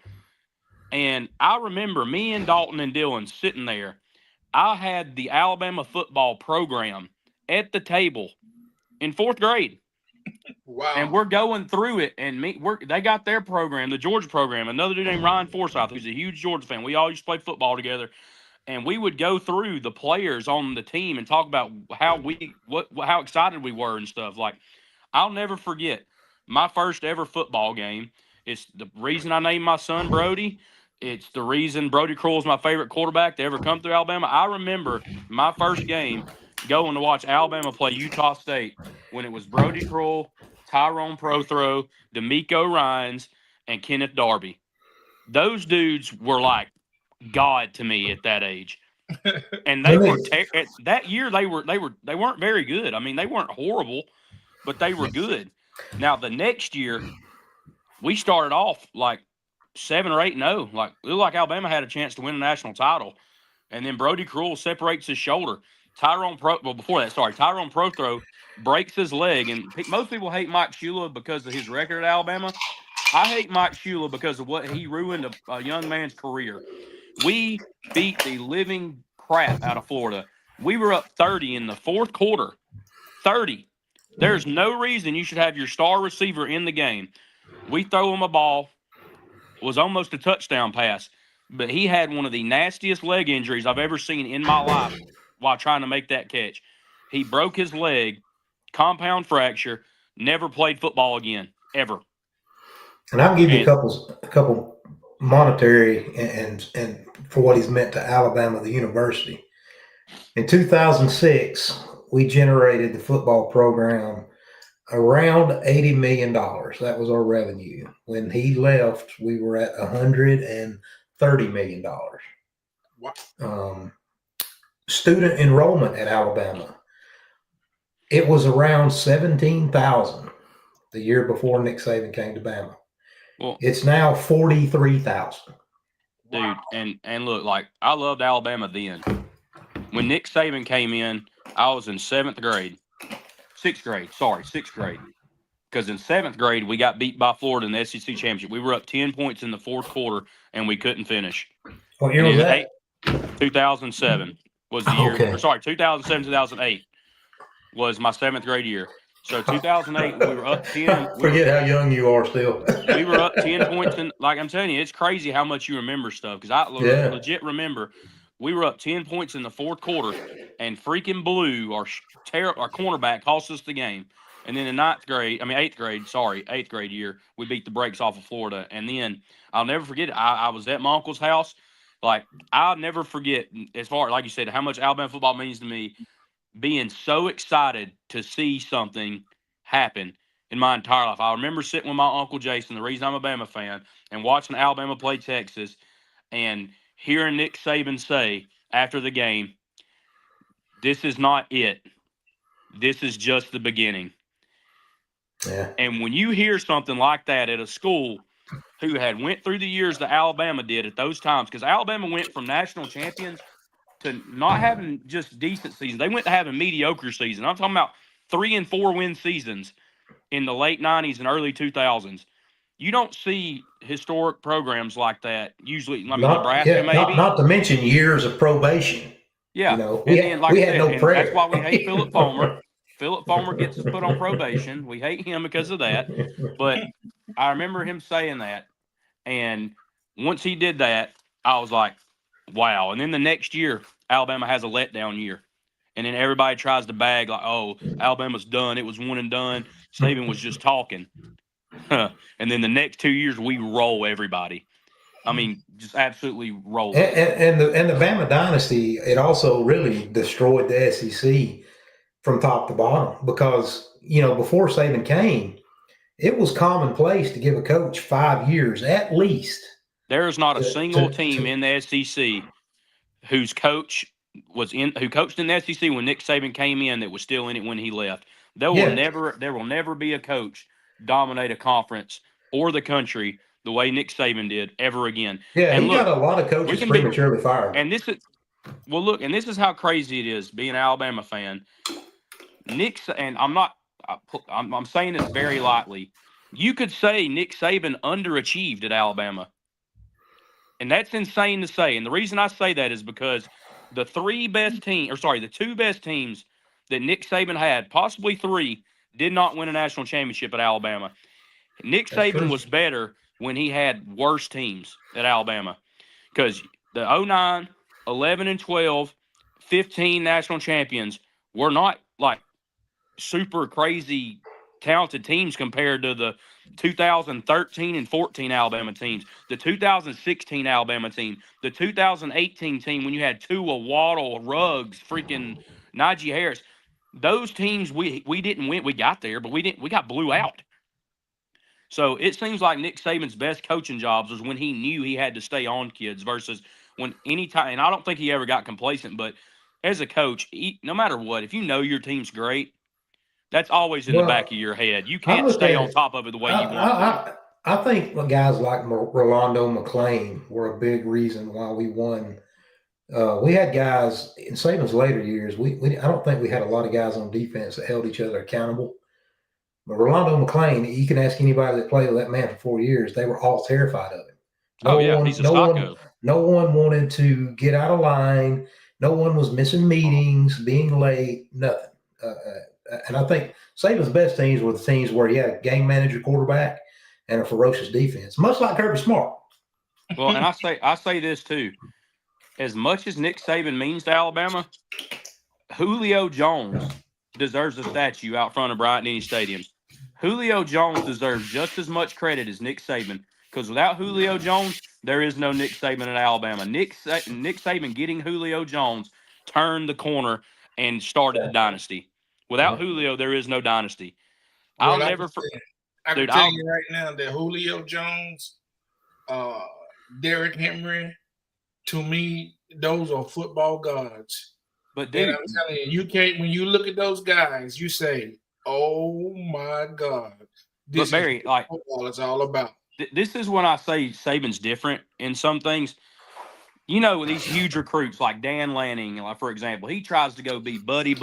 And I remember me and Dalton and Dylan sitting there. I had the Alabama football program at the table in 4th grade. Wow. And we're going through it, and they got their program, the Georgia program. Another dude named Ryan Forsyth, who's a huge Georgia fan. We all used to play football together, and we would go through the players on the team and talk about how excited we were and stuff. Like, I'll never forget my first ever football game. It's the reason I named my son Brody. It's the reason Brody Kroll is my favorite quarterback to ever come through Alabama. I remember my first game going to watch Alabama play Utah State when it was Brody Kroll, Tyrone Prothro, D'Amico Ryans, and Kenneth Darby. Those dudes were like God to me at that age. And they were that year they weren't very good. I mean, they weren't horrible, but they were good. Now the next year we started off like 7 or 8-0. Like, it looked like Alabama had a chance to win a national title. And then Brody Cruel separates his shoulder. Tyrone Prothro breaks his leg. And most people hate Mike Shula because of his record at Alabama. I hate Mike Shula because of what he ruined a young man's career. We beat the living crap out of Florida. We were up 30 in the fourth quarter. 30. There's no reason you should have your star receiver in the game. We throw him a ball. It was almost a touchdown pass, but he had one of the nastiest leg injuries I've ever seen in my life while trying to make that catch. He broke his leg, compound fracture, never played football again, ever. And I'll give you a couple monetary and for what he's meant to Alabama, the university. In 2006, we generated the football program around $80 million. That was our revenue. When he left, we were at $130 million. Wow. Student enrollment at Alabama, it was around 17,000 the year before Nick Saban came to Bama. Well, it's now 43,000. Dude, and look, like, I loved Alabama then. When Nick Saban came in, I was in sixth grade. Because in 7th grade, we got beat by Florida in the SEC championship. We were up 10 points in the fourth quarter, and we couldn't finish. What year was that? 2007 was the year. Okay. 2007, 2008 was my 7th grade year. So 2008, we were up 10. Forget how young you are still. We were up 10 points. And like I'm telling you, it's crazy how much you remember stuff. Because I legit remember we were up 10 points in the fourth quarter, and freaking Blue, our cornerback, cost us the game. And then in 8th grade year, we beat the brakes off of Florida. And then I'll never forget it. I was at my uncle's house. Like, I'll never forget, as far like you said, how much Alabama football means to me, being so excited to see something happen in my entire life. I remember sitting with my Uncle Jason, the reason I'm a Bama fan, and watching Alabama play Texas, and hearing Nick Saban say after the game, "This is not it. This is just the beginning." Yeah. And when you hear something like that at a school who had went through the years that Alabama did at those times, because Alabama went from national champions to not having just decent seasons. They went to having mediocre seasons. I'm talking about 3 and 4 win seasons in the late 90s and early 2000s. You don't see historic programs like that usually. Nebraska maybe. Not to mention years of probation. Yeah, you know, we had no prayer. That's why we hate Philip Fulmer. Philip Fulmer gets us put on probation. We hate him because of that. But I remember him saying that, and once he did that, I was like, wow. And then the next year, Alabama has a letdown year. And then everybody tries to bag like, oh, Alabama's done. It was one and done. Saban was just talking. And then the next 2 years, we roll everybody. I mean, just absolutely roll. And the Bama dynasty, it also really destroyed the SEC from top to bottom because, before Saban came, it was commonplace to give a coach 5 years at least. There is not a single team in the SEC who coached in the SEC when Nick Saban came in that was still in it when he left. There will never be a coach dominate a conference or the country the way Nick Saban did ever again. Yeah, and he got a lot of coaches prematurely fired. And this is how crazy it is being an Alabama fan. I'm saying this very lightly. You could say Nick Saban underachieved at Alabama. And that's insane to say. And the reason I say that is because the two best teams that Nick Saban had, possibly 3, did not win a national championship at Alabama. Nick Saban was better when he had worse teams at Alabama. Because the 09, 11, and 12, 15 national champions were not like super crazy talented teams compared to the 2013 and 14 Alabama teams, the 2016 Alabama team, the 2018 team when you had Tua, Waddle, Ruggs, freaking Najee Harris. Those teams we didn't win. We got there, but we got blew out. So it seems like Nick Saban's best coaching jobs was when he knew he had to stay on kids versus when anytime. And I don't think he ever got complacent, but as a coach, no matter what, if you know your team's great, that's always in the back of your head. You can't stay on top of it the way you want to. I think guys like Rolando McClain were a big reason why we won. We had guys in Saban's later years. I don't think we had a lot of guys on defense that held each other accountable. But Rolando McClain, you can ask anybody that played with that man for 4 years, they were all terrified of him. Oh yeah, he's a psycho. No one wanted to get out of line. No one was missing meetings, being late, nothing. And I think Saban's best teams were the teams where he had a game manager quarterback and a ferocious defense, much like Kirby Smart. Well, and I say this too. As much as Nick Saban means to Alabama, Julio Jones deserves a statue out front of Bryant-Denny Stadium. Julio Jones deserves just as much credit as Nick Saban, because without Julio Jones, there is no Nick Saban in Alabama. Nick Saban getting Julio Jones turned the corner and started the dynasty. Without Julio, there is no dynasty. Well, I'll never forget. I can tell you right now that Julio Jones, Derrick Henry, to me, those are football gods. But dude, and I'm telling you, you can't. When you look at those guys, you say, "Oh my God, this but Barry, is what football is all about." This is when I say Saban's different in some things. You know, these huge recruits like Dan Lanning, like for example, he tries to go be buddy,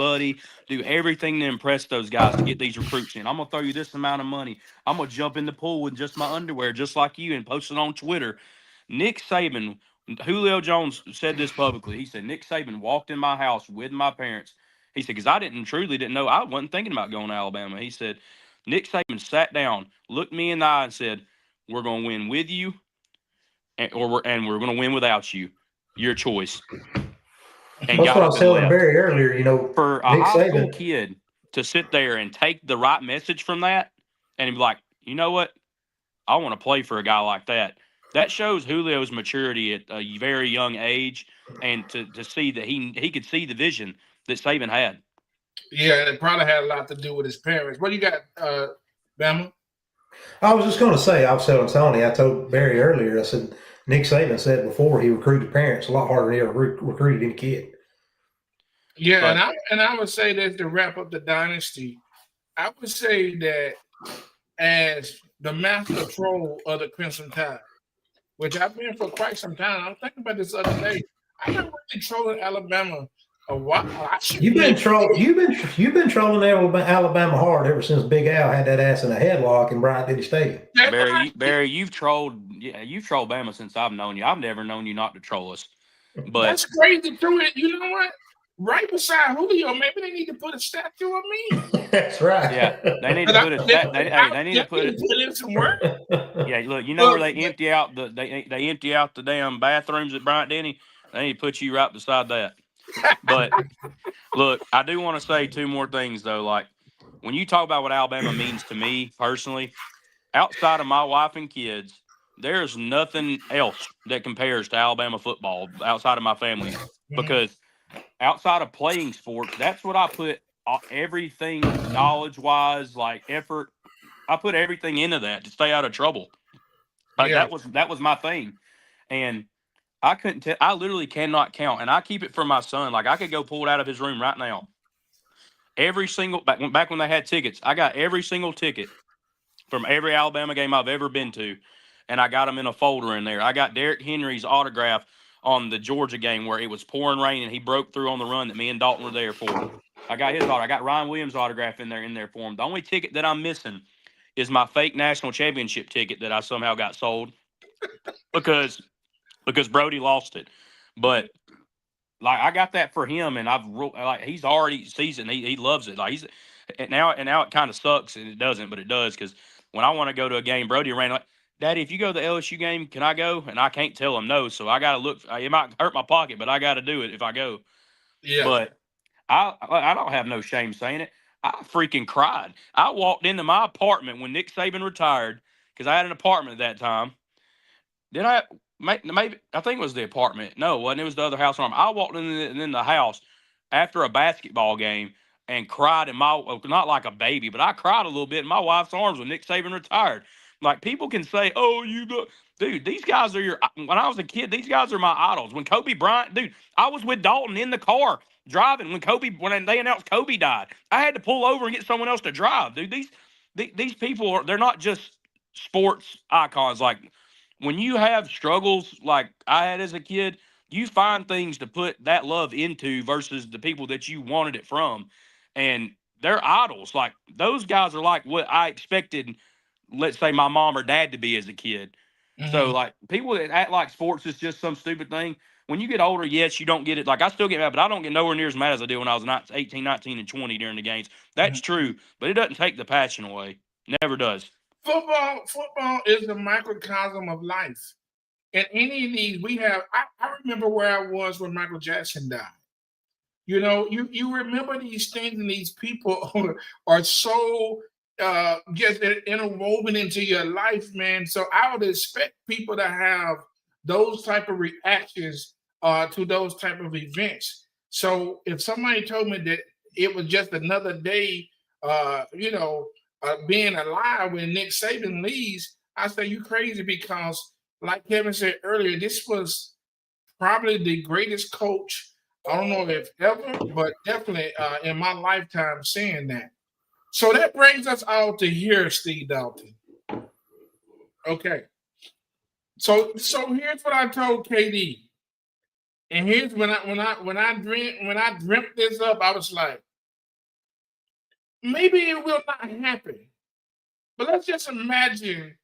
do everything to impress those guys to get these recruits in. I'm gonna throw you this amount of money. I'm gonna jump in the pool with just my underwear, just like you, and post it on Twitter. Nick Saban, Julio Jones said this publicly. He said Nick Saban walked in my house with my parents. He said because I truly didn't know. I wasn't thinking about going to Alabama. He said Nick Saban sat down, looked me in the eye, and said, "We're gonna win with you, and we're gonna win without you. Your choice." And that's what I was telling Barry earlier. You know, for a high school kid to sit there and take the right message from that and be like, you know what, I want to play for a guy like that. That shows Julio's maturity at a very young age, and to see that he could see the vision that Saban had. Yeah, it probably had a lot to do with his parents. What do you got, Bama? I was just going to say, I was telling Tony, I told Barry earlier, I said, Nick Saban said before he recruited parents a lot harder than he ever recruited any kid. Yeah, but, and I would say that to wrap up the dynasty, I would say that as the master troll of the Crimson Tide, which I've been for quite some time. I was thinking about this other day. I've been really trolling Alabama a while. You've been trolling Alabama hard ever since Big Al had that ass in a headlock in Bryant-Denny Stadium. Barry, you've trolled Bama since I've known you. I've never known you not to troll us. But that's crazy too. You know what? Right beside Julio, maybe they need to put a statue of me. That's right. Yeah, they need to put a they need to put in some work. Yeah, look, you know where they empty out they empty out the damn bathrooms at Bryant-Denny? They need to put you right beside that. But look, I do want to say two more things though. Like when you talk about what Alabama means to me personally, outside of my wife and kids, there's nothing else that compares to Alabama football outside of my family, because outside of playing sports, that's what I put everything knowledge-wise, like effort. I put everything into that to stay out of trouble. Like that was my thing, and I couldn't tell. I literally cannot count, and I keep it for my son. Like I could go pull it out of his room right now. Every single back when they had tickets, I got every single ticket from every Alabama game I've ever been to, and I got them in a folder in there. I got Derrick Henry's autograph on the Georgia game where it was pouring rain and he broke through on the run that me and Dalton were there for. I got his autograph. I got Ryan Williams' autograph in there for him. The only ticket that I'm missing is my fake national championship ticket that I somehow got sold because Brody lost it. But like I got that for him, and he's already seasoned. He loves it. Like now it kind of sucks and it doesn't, but it does, because when I want to go to a game, Brody ran like, "Daddy, if you go to the LSU game, can I go?" And I can't tell him no, so I got to look. It might hurt my pocket, but I got to do it if I go. Yeah. But I don't have no shame saying it. I freaking cried. I walked into my apartment when Nick Saban retired, because I had an apartment at that time. Then maybe I think it was the apartment. No, it wasn't. It was the other house. I walked in the house after a basketball game and cried not like a baby, but I cried a little bit in my wife's arms when Nick Saban retired. Like, people can say, "Oh, dude, these guys are when I was a kid, these guys are my idols." When Kobe Bryant, dude, I was with Dalton in the car driving when they announced Kobe died. I had to pull over and get someone else to drive, dude. These people they're not just sports icons. Like when you have struggles like I had as a kid, you find things to put that love into versus the people that you wanted it from. And they're idols. Like those guys are like what I expected, let's say, my mom or dad to be as a kid. So like people that act like sports is just some stupid thing. When you get older, yes, you don't get it. Like I still get mad, but I don't get nowhere near as mad as I did when I was 18, 19, and 20 during the games. That's true, but it doesn't take the passion away. Never does. Football is a microcosm of life. And any of these, we have. I remember where I was when Michael Jackson died. You know, you remember these things, and these people are so just interwoven into your life, man. So I would expect people to have those type of reactions to those type of events. So if somebody told me that it was just another day, being alive when Nick Saban leaves, I say you crazy because, like Kevin said earlier, this was probably the greatest coach. I don't know if ever, but definitely in my lifetime seeing that. So that brings us all to here, Steve Dalton. Okay. So here's what I told KD. And here's when I dreamt this up, I was like, maybe it will not happen. But let's just imagine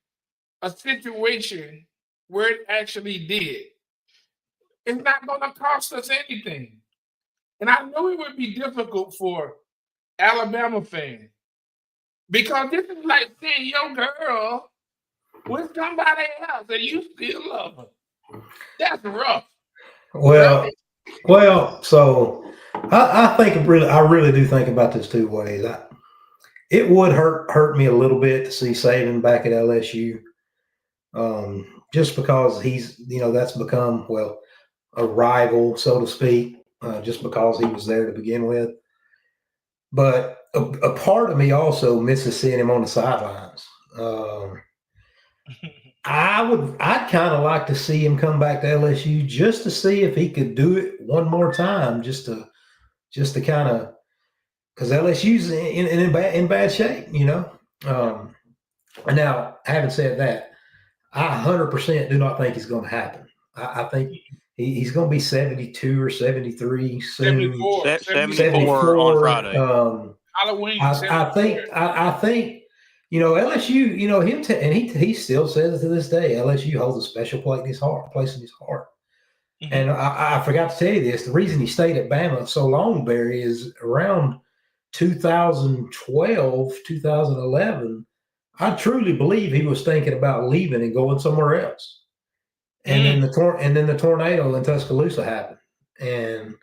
a situation where it actually did. It's not going to cost us anything. And I knew it would be difficult for Alabama fans because this is like seeing your girl with somebody else and you still love her. That's rough. Well, so I think I really do think about this two ways. It would hurt me a little bit to see Saban back at LSU, just because he's that's become a rival, so to speak, just because he was there to begin with. But a part of me also misses seeing him on the sidelines. I'd kind of like to see him come back to LSU just to see if he could do it one more time, just to kind of, because LSU's in bad shape, Now, having said that, I 100% do not think it's going to happen. I think he's going to be 72 or 73 soon. 74 on Friday. Halloween. I think LSU. And he still says to this day, LSU holds a special place in his heart. Mm-hmm. And I forgot to tell you this. The reason he stayed at Bama so long, Barry, is around 2012, 2011. I truly believe he was thinking about leaving and going somewhere else. And then the tornado in Tuscaloosa happened, and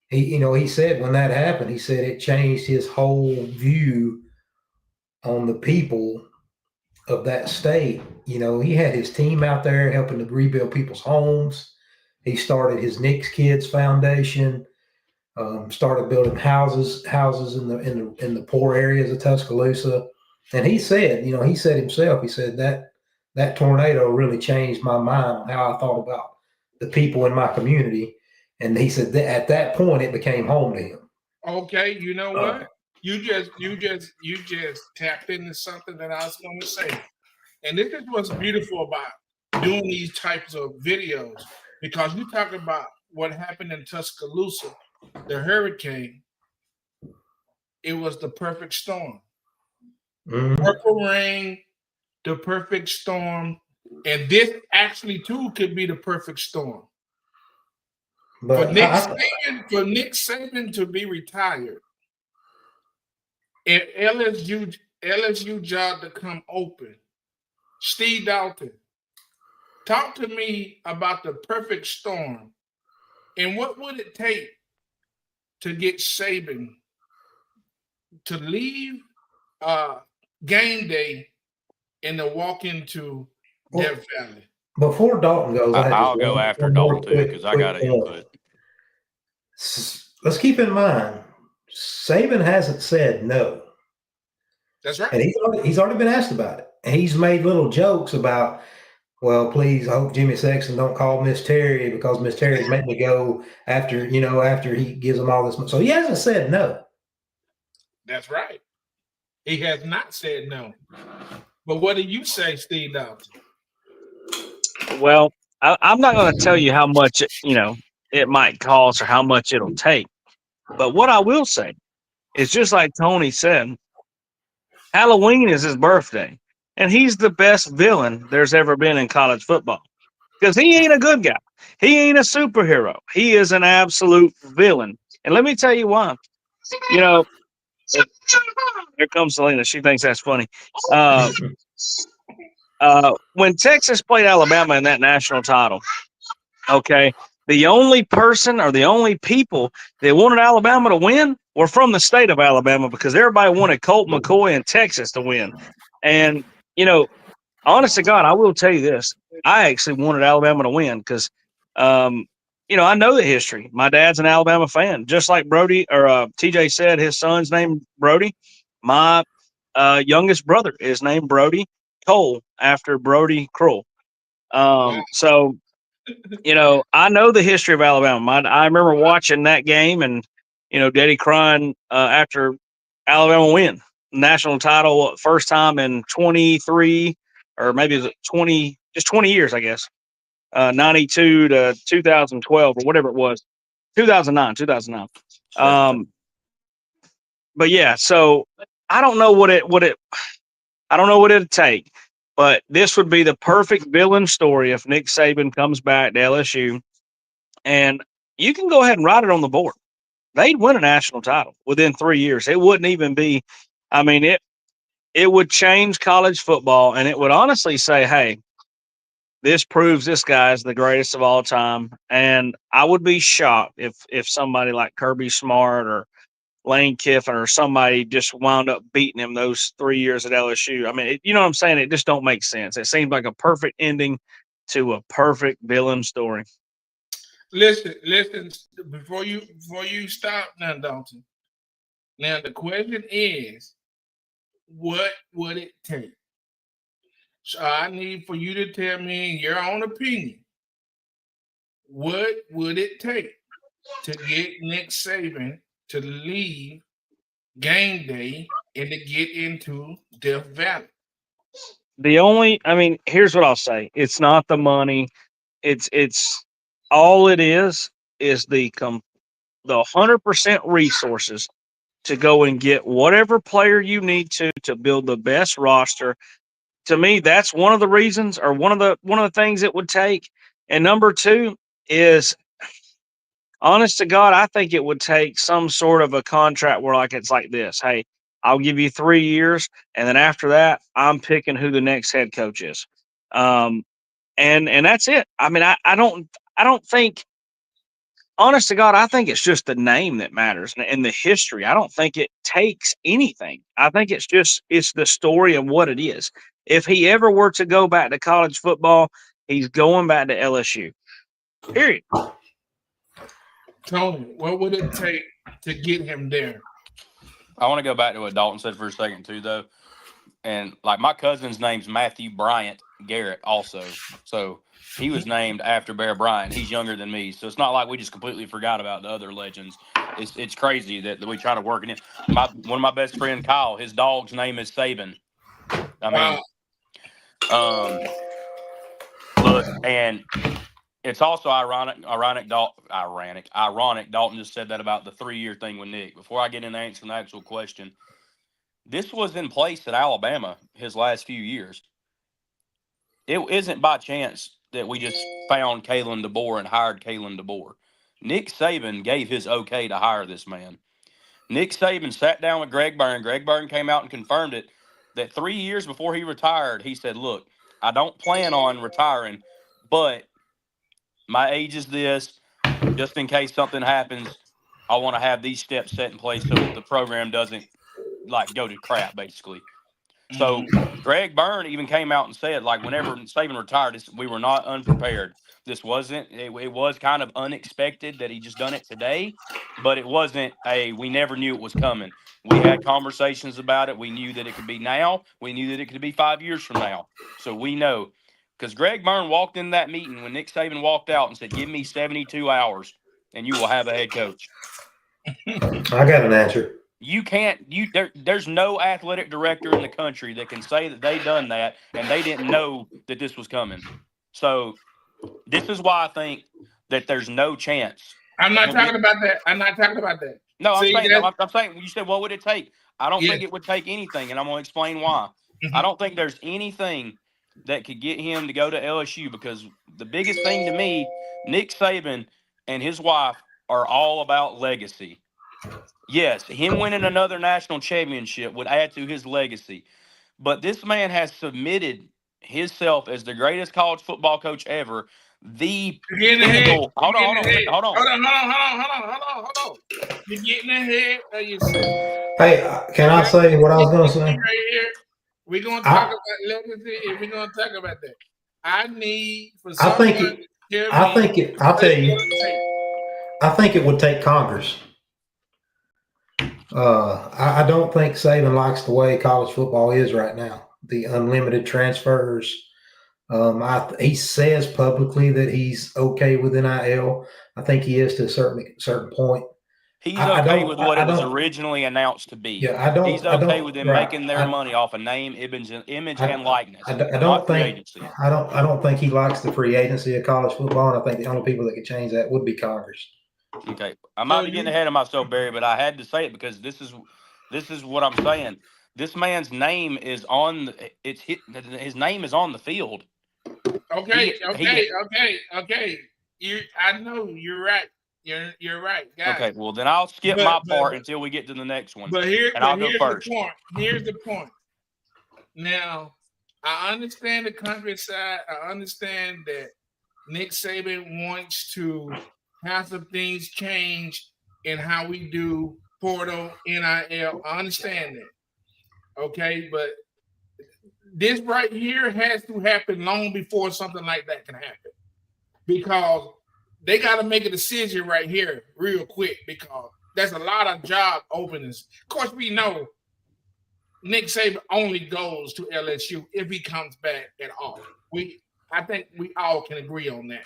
he said when that happened, he said it changed his whole view on the people of that state. He had his team out there helping to rebuild people's homes. He started his Knicks Kids Foundation, started building houses in the poor areas of Tuscaloosa. And he said himself, that tornado really changed my mind on how I thought about the people in my community. And he said that at that point it became home to him. Okay, you know what? You just tapped into something that I was going to say. And this is what's beautiful about doing these types of videos, because you talk about what happened in Tuscaloosa, the hurricane. It was the perfect storm. Mm-hmm. Purple rain, the perfect storm, and this actually too could be the perfect storm. But for Nick Saban to be retired and LSU job to come open, Steve Dalton, talk to me about the perfect storm and what would it take to get Saban to leave game day and to walk into Death Valley. Before Dalton goes, I'll go after Dalton too because I got to input. Let's keep in mind, Saban hasn't said no. That's right. And he's already been asked about it. And he's made little jokes about, well, please, I hope Jimmy Sexton don't call Miss Terry because Miss Terry's make me go after he gives them all this money. So he hasn't said no. That's right. He has not said no. But what do you say, Steve Dalton? Well, I'm not going to tell you how much it might cost or how much it'll take. But what I will say is just like Tony said, Halloween is his birthday, and he's the best villain there's ever been in college football because he ain't a good guy. He ain't a superhero. He is an absolute villain. And let me tell you why. You know, here comes Selena. She thinks that's funny. When Texas played Alabama in that national title, okay, the only person or the only people that wanted Alabama to win were from the state of Alabama because everybody wanted Colt McCoy in Texas to win. And, honest to God, I will tell you this. I actually wanted Alabama to win because, I know the history. My dad's an Alabama fan, just like Brody or TJ said, his son's named Brody. My youngest brother is named Brody Cole after Brody Kroll. So, I know the history of Alabama. I remember watching that game and, Daddy crying after Alabama win national title first time in 23 or maybe it was 20 years, I guess. 92 to 2012 or whatever it was. 2009. But yeah, so I don't know I don't know what it'd take, but this would be the perfect villain story if Nick Saban comes back to LSU, and you can go ahead and write it on the board. They'd win a national title within 3 years. It wouldn't even be. I mean, it would change college football, and it would honestly say, "Hey, this proves this guy's the greatest of all time." And I would be shocked if somebody like Kirby Smart or Lane Kiffin or somebody just wound up beating him those 3 years at LSU. I mean, you know what I'm saying? It just don't make sense. It seems like a perfect ending to a perfect villain story. Listen. Before you stop now, Dalton. Now the question is, what would it take? So I need for you to tell me in your own opinion, what would it take to get Nick Saban to leave game day and to get into Death Valley? Here's what I'll say. It's not the money. It's all it is the 100% resources to go and get whatever player you need to build the best roster. To me, that's one of the reasons or one of the things it would take. And number two is, honest to God, I think it would take some sort of a contract where it's like this. Hey, I'll give you 3 years, and then after that, I'm picking who the next head coach is. And that's it. I mean, I don't think, honest to God, I think it's just the name that matters and the history. I don't think it takes anything. I think it's the story of what it is. If he ever were to go back to college football, he's going back to LSU. Period. Tony, what would it take to get him there? I want to go back to what Dalton said for a second too, though. And like my cousin's name's Matthew Bryant Garrett, also. So he was named after Bear Bryant. He's younger than me, so it's not like we just completely forgot about the other legends. It's crazy that we try to work it in. One of my best friend Kyle, his dog's name is Saban. I mean, look, and it's also ironic. Dalton just said that about the 3-year thing with Nick. Before I get into answering the actual question, this was in place at Alabama his last few years. It isn't by chance that we just found Kalen DeBoer and hired Kalen DeBoer. Nick Saban gave his okay to hire this man. Nick Saban sat down with Greg Byrne. Greg Byrne came out and confirmed it that 3 years before he retired, he said, look, I don't plan on retiring, but my age is this. Just in case something happens, I want to have these steps set in place so the program doesn't go to crap, basically. So Greg Byrne even came out and said, whenever Saban retired, we were not unprepared. This wasn't, it was kind of unexpected that he just done it today, but it wasn't we never knew it was coming. We had conversations about it. We knew that it could be now. We knew that it could be 5 years from now. So we know. Because Greg Byrne walked in that meeting when Nick Saban walked out and said, give me 72 hours and you will have a head coach. I got an answer. You can't. There's no athletic director in the country that can say that they done that and they didn't know that this was coming. So this is why I think that there's no chance. I'm of not him talking about that. I'm not talking about that. No, I'm See saying. that? No, I'm saying. You said, what would it take? I don't Yeah. think it would take anything, and I'm going to explain why. I Mhm. don't think there's anything that could get him to go to LSU because the biggest thing to me, Nick Saban and his wife are all about legacy. Yes, him winning another national championship would add to his legacy, but this man has submitted himself as the greatest college football coach ever. The You're getting ahead. pinnacle. You're Hold on, getting hold on, ahead. hold on. Hold on. You're getting ahead of yourself. Hey, can I say what I was going to say? Right here. We're gonna talk about legacy, and we're gonna talk about that. I need for I someone think to it. tell I me. think it. I'll tell you. I think it would take Congress. I don't think Saban likes the way college football is right now. The unlimited transfers. He says publicly that he's okay with NIL. I think he is to a certain point. He's I okay don't. with what I it was don't. originally announced to be. Yeah, I don't. He's I okay with don't. them Right. making their money off a name, image, and likeness, I not don't free think. agency. I don't think he likes the free agency of college football, and I think the only people that could change that would be Congress. Okay, I might be getting ahead of myself, Barry, but I had to say it because this is what I'm saying. This man's name is on. His name is on the field. Okay. I know you're right. You're right, guys. Okay, well then I'll skip my part until we get to the next one. But I'll go first. the point. Here's the point. Now, I understand the countryside. I understand that Nick Saban wants to have some things change in how we do portal, NIL. I understand that. Okay, but this right here has to happen long before something like that can happen. Because they got to make a decision right here real quick because there's a lot of job openings. Of course, we know Nick Saban only goes to LSU if he comes back at all. I think we all can agree on that,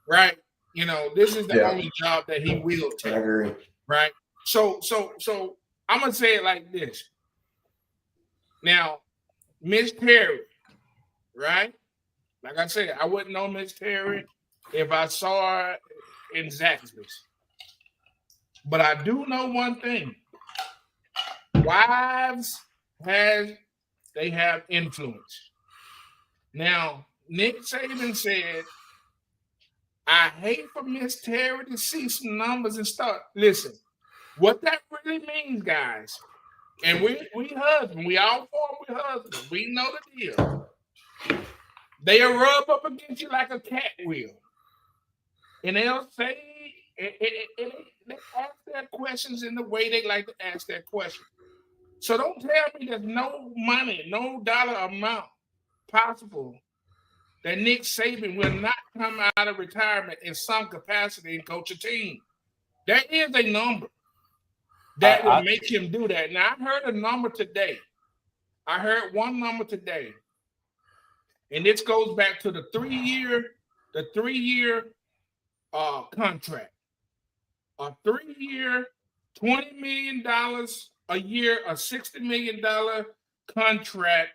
right? You know, this is the only job that he will take. I agree. Right? So I'm gonna say it like this. Now, Miss Terry, right? Like I said, I wouldn't know Miss Terry if I saw her in Zaxby's. But I do know one thing. Wives have influence. Now, Nick Saban said, I hate for Miss Terry to see some numbers and stuff. Listen, what that really means, guys, and we husbands, we all form with husbands. We know the deal. They'll rub up against you like a cat will. And they'll say, they ask their questions in the way they like to ask their questions. So don't tell me there's no money, no dollar amount possible that Nick Saban will not come out of retirement in some capacity and coach a team. There is a number that would make him do that. Now, I heard a number today. I heard one number today. And this goes back to the three-year contract. A 3-year, $20 million a year, a $60 million contract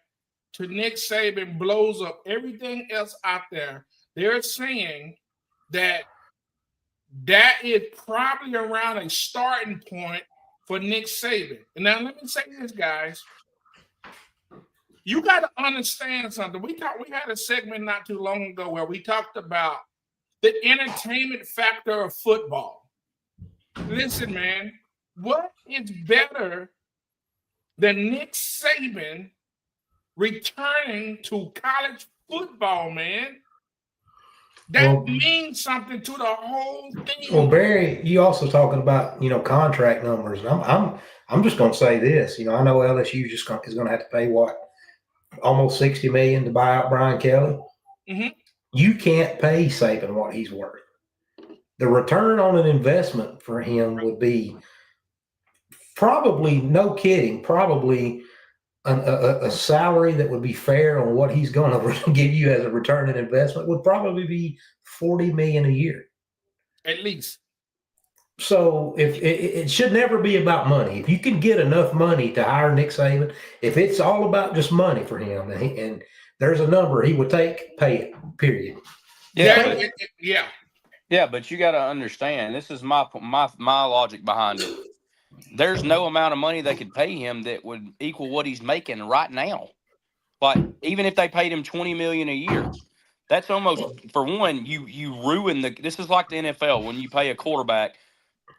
to Nick Saban blows up everything else out there. They're saying that is probably around a starting point for Nick Saban. And now let me say this, guys. You got to understand something. We had a segment not too long ago where we talked about the entertainment factor of football. Listen, man, what is better than Nick Saban returning to college football, man? That means something to the whole thing. Well, Barry, you also talking about contract numbers. I'm just going to say this. I know LSU is going to have to pay almost $60 million to buy out Brian Kelly. Mm-hmm. You can't pay Saban what he's worth. The return on an investment for him would be probably, no kidding, probably a salary that would be fair on what he's going to give you as a return on investment would probably be $40 million a year. At least. So if it should never be about money. If you can get enough money to hire Nick Saban, if it's all about just money for him, and there's a number he would take, pay it. Period. Yeah, Yeah, but yeah. yeah, but you got to understand. This is my logic behind it. There's no amount of money they could pay him that would equal what he's making right now. Like even if they paid him $20 million a year, that's almost, for one, you ruin the. This is like the NFL when you pay a quarterback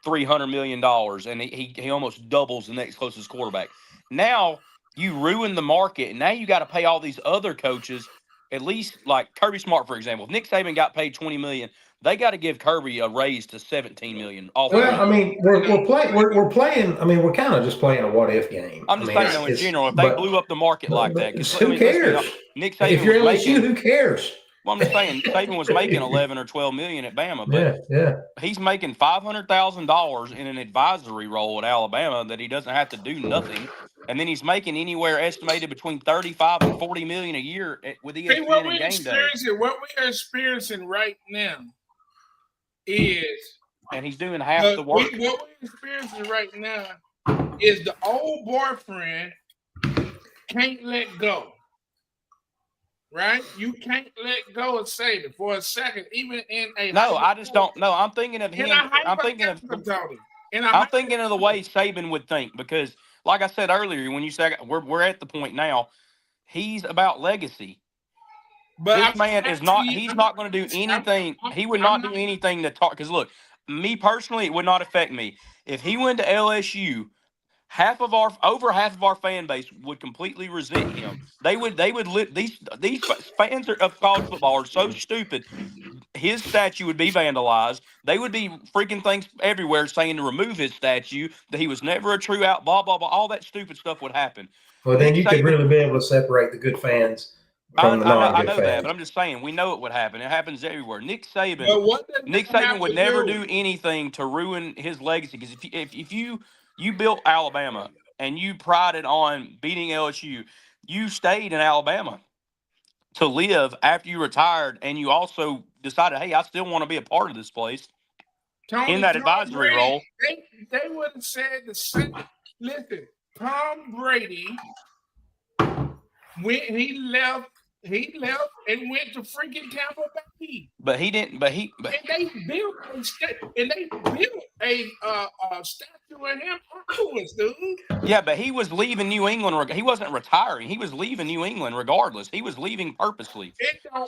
$300 million and he almost doubles the next closest quarterback. Now you ruin the market, and now you got to pay all these other coaches. At least like Kirby Smart, for example, if Nick Saban got paid $20 million, they got to give Kirby a raise to $17 million. All Well, three. I mean, we're playing. We're playing. I mean, we're kind of just playing a what if game. I'm I just mean, saying though, in general, if they blew up the market like that, because I who mean, let's be cares? honest, Nick If Saban you're was LSU, making. who cares? Well, I'm just saying Saban was making 11 or 12 million at Bama, but Yeah. he's making $500,000 in an advisory role at Alabama that he doesn't have to do nothing, and then he's making anywhere estimated between 35 and 40 million a year with See, what ESPN and we're Game Day. what we are experiencing right now is, And he's doing half the work. what we're experiencing right now is the old boyfriend can't let go. Right? You can't let go of Saban for a second, even in a. No, I just don't. No, I'm thinking of him. I'm thinking of the way Saban would think, because, like I said earlier, when you say we're at the point now, he's about legacy. But this man is not. He's not going to do anything. He would not do anything to talk. Because look, me personally, it would not affect me if he went to LSU. Over half of our fan base would completely resent him. They would these fans of college football are so stupid. His statue would be vandalized. They would be freaking things everywhere saying to remove his statue, that he was never a true out, blah blah blah. All that stupid stuff would happen. Well, then Nick you Saban, could really be able to separate the good fans from the I non-good know that, fans. but I'm just saying we know it would happen. It happens everywhere. Nick Saban would never do anything to ruin his legacy, because if you built Alabama and you prided on beating LSU, you stayed in Alabama to live after you retired, and you also decided, hey, I still want to be a part of this place. Tony, in that advisory role. They would have said the same. Listen, Tom Brady, when he left and went to freaking Tampa Bay. But he didn't. And they built a statue of him afterwards, dude. Yeah, but he was leaving New England. He wasn't retiring. He was leaving New England regardless. He was leaving purposely.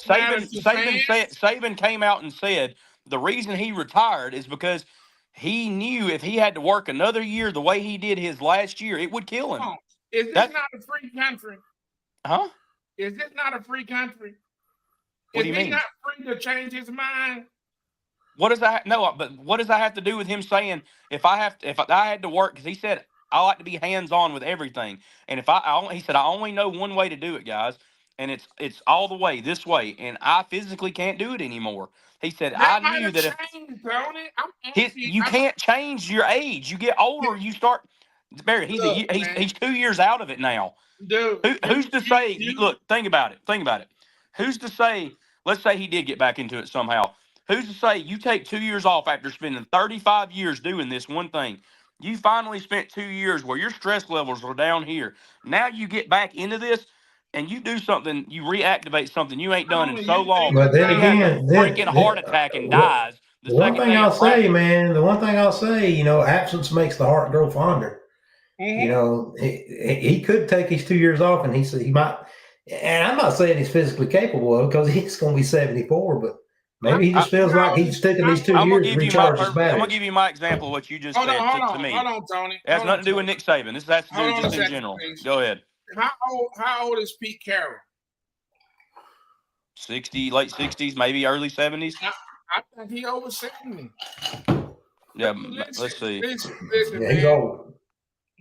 Saban came out and said the reason he retired is because he knew if he had to work another year the way he did his last year, it would kill him. Oh, is this not a free country? Huh? Is this not a free country? What do you mean? Is he not free to change his mind? What does that? No, but what does that have to do with him saying if I had to work? Because he said I like to be hands on with everything, and he said I only know one way to do it, guys, and it's all the way this way, and I physically can't do it anymore. He said I knew that you can't change your age. You get older, you start. Barry, he's 2 years out of it now. Dude, who's to say? Look, think about it. Who's to say? Let's say he did get back into it somehow. Who's to say you take 2 years off after spending 35 years doing this one thing? You finally spent 2 years where your stress levels are down here. Now you get back into this and you do something, you reactivate something you ain't done in so long. But then again, freaking heart attack and dies. The one thing I'll say, absence makes the heart grow fonder. Mm-hmm. He could take his 2 years off, and he might. And I'm not saying he's physically capable of, because he's going to be 74, but maybe he just feels like he's taking these 2 years to recharge his battery. I'm going to give you my example of what you just said to me. Hold on, Tony. It has nothing to do with Nick Saban. This has to do just in general. Please. Go ahead. How old is Pete Carroll? 60, late 60s, maybe early 70s. I think he over 70. Yeah, let's see. Listen, yeah, he's old.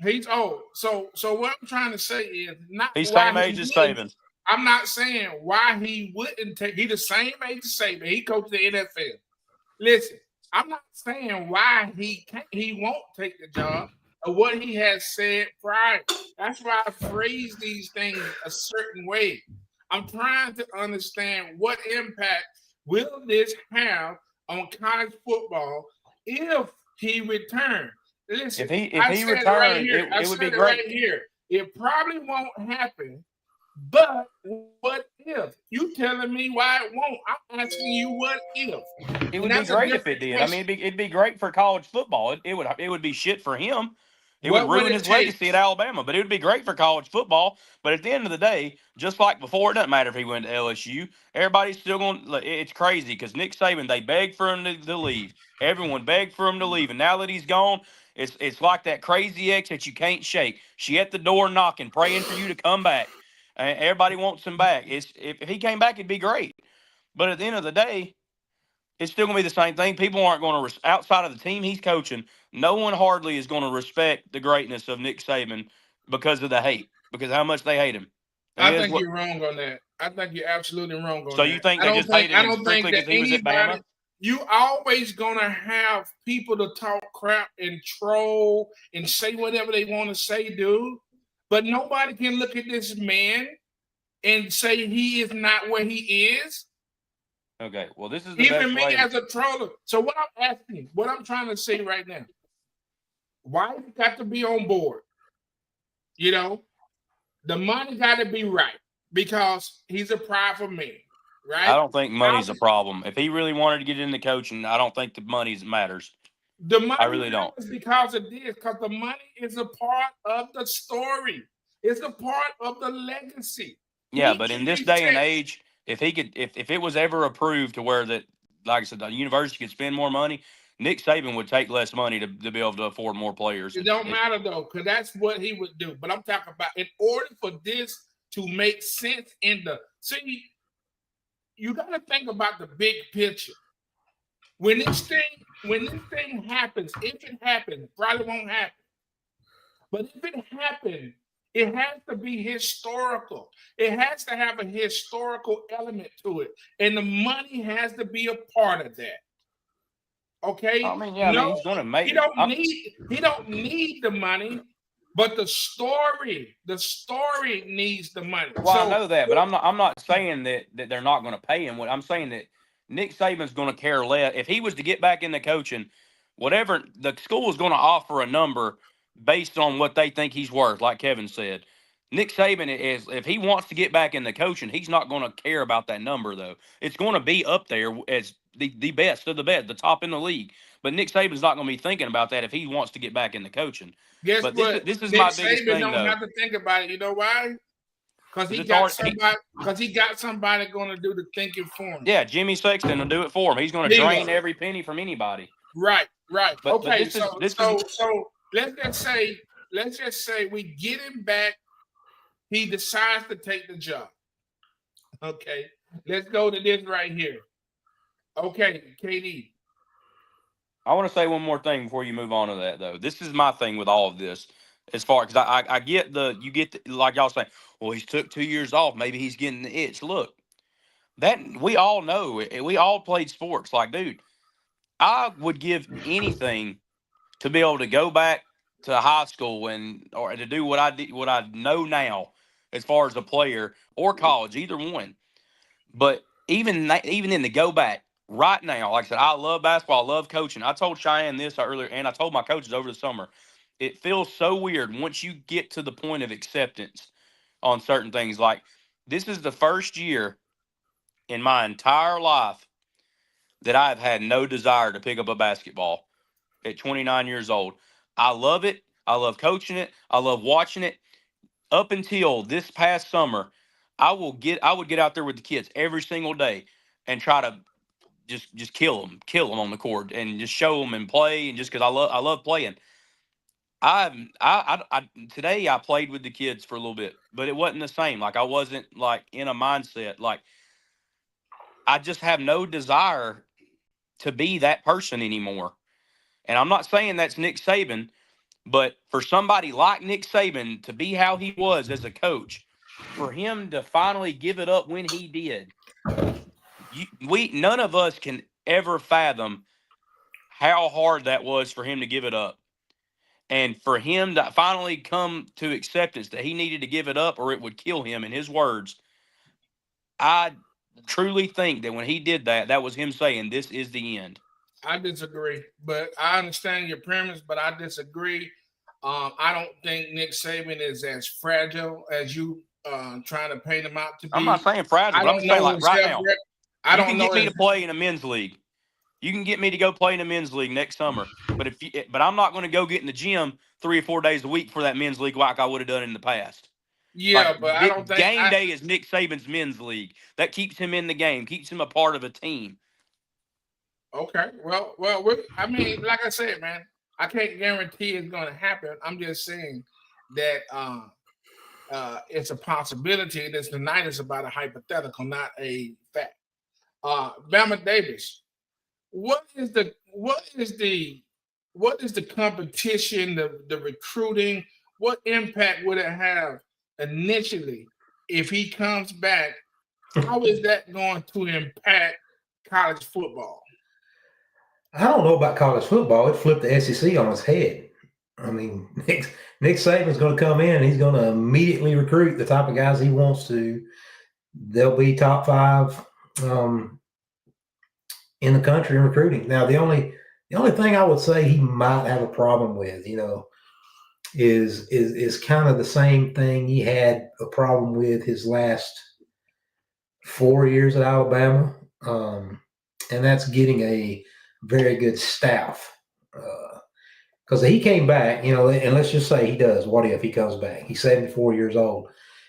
He's old. So what I'm trying to say is not he's same age as Saban. I'm not saying why he wouldn't take. He's the same age as Saban. He coached the NFL. Listen, I'm not saying why he won't take the job or what he has said prior. That's why I phrase these things a certain way. I'm trying to understand what impact will this have on college football if he returned. Listen, If I he said it right returned, here. I it would said be it right great. here. It probably won't happen, but what if? You telling me why it won't? I'm asking you what if. It And would be that's a great if it different did. I mean, question. it'd be great for college football. It would be shit for him. It would What would ruin it his take? legacy at Alabama, but it would be great for college football. But at the end of the day, just like before, it doesn't matter if he went to LSU. Everybody's still going. It's crazy because Nick Saban, they begged for him to leave. Everyone begged for him to leave, and now that he's gone, it's like that crazy ex that you can't shake. She at the door knocking, praying for you to come back. And everybody wants him back. If he came back, it'd be great. But at the end of the day, it's still going to be the same thing. People aren't going to, outside of the team he's coaching, no one hardly is going to respect the greatness of Nick Saban because of the hate, because how much they hate him. And I it is think what. you're wrong on that. I think you're absolutely wrong So on you that. think they just hated I him don't think strictly that because he was at anybody. Bama? You always gonna have people to talk crap and troll and say whatever they want to say, dude. But nobody can look at this man and say he is not where he is. Okay, well, this is the Even best me way. as a troller. So what I'm asking, what I'm trying to say right now, why you got to be on board? You know, the money got to be right because he's a prideful man, I right? don't think money's a problem. If he really wanted to get into coaching, I don't think the money matters. The I money really don't. matters because of this, because the money is a part of the story. It's a part of the legacy. Yeah, He but in can this be day and set. age, if he could, if it was ever approved to where that, like I said, the university could spend more money, Nick Saban would take less money to be able to afford more players. It don't matter though, because that's what he would do. But I'm talking about in order for this to make sense in the see, you got to think about the big picture. When this thing happens, if it happens, probably won't happen. But if it happens, it has to be historical. It has to have a historical element to it, and the money has to be a part of that. Okay? I mean, yeah, I mean, No, he's going to make. he don't need the money, but the story needs the money. Well, I know that, but I'm not saying that they're not going to pay him. What I'm saying that Nick Saban's going to care less if he was to get back into coaching. Whatever the school is going to offer a number based on what they think he's worth, like Kevin said. Nick Saban is if he wants to get back into coaching, he's not going to care about that number though. It's going to be up there as the best of the best, the top in the league. But Nick Saban's not going to be thinking about that if he wants to get back into coaching. Guess But what? this is Nick my biggest Saban thing don't though. have to think about it. You know why? Because he It's got already, somebody. Because he got somebody going to do the thinking for him. yeah, Jimmy Sexton will do it for him. He's going to drain every penny from anybody. Right. But Okay. this is So let's just say we get him back. He decides to take the job. Okay. Let's go to this right here. Okay, KD. I want to say one more thing before you move on to that, though. This is my thing with all of this, as far because I get like y'all saying, well, he's took 2 years off, maybe he's getting the itch. Look, that we all know, we all played sports. Like, dude, I would give anything to be able to go back to high school or to do what I did, what I know now, as far as a player or college, either one. But even in the go back right now, like I said, I love basketball. I love coaching. I told Cheyenne this earlier, and I told my coaches over the summer. It feels so weird once you get to the point of acceptance on certain things. Like this is the first year in my entire life that I've had no desire to pick up a basketball at 29 years old. I love it. I love coaching it. I love watching it. Up until this past summer, I would get out there with the kids every single day and try to just kill them on the court and just show them and play and just because I love playing. Today I played with the kids for a little bit, but it wasn't the same. Like I wasn't like in a mindset like I just have no desire to be that person anymore. And I'm not saying that's Nick Saban, but for somebody like Nick Saban to be how he was as a coach, for him to finally give it up when he did, none of us can ever fathom how hard that was for him to give it up. And for him to finally come to acceptance that he needed to give it up or it would kill him, in his words, I truly think that when he did that, that was him saying, this is the end. I disagree, but I understand your premise, but I disagree. I don't think Nick Saban is as fragile as you trying to paint him out to I'm not be. saying fragile, I but I'm don't just saying know like his right health. now, I you don't can know get me his. to play in a men's league. You can get me to go play in a men's league next summer. But I'm not going to go get in the gym 3 or 4 days a week for that men's league like I would have done in the past. Like Yeah, but I don't think game day is Nick Saban's men's league. That keeps him in the game, keeps him a part of a team. Okay. I mean, like I said, man, I can't guarantee it's going to happen. I'm just saying that it's a possibility. This tonight is about a hypothetical, not a fact. Bama Davis, what is the competition, the recruiting? What impact would it have initially if he comes back? How is that going to impact college football? I don't know about college football. It flipped the SEC on its head. I mean, Nick Saban's going to come in and he's going to immediately recruit the type of guys he wants to. They'll be top five in the country in recruiting. Now, the only thing I would say he might have a problem with, is kind of the same thing he had a problem with his last 4 years at Alabama, and that's getting a very good staff. Because he came back, and let's just say he does. What if he comes back? He's 74 years old.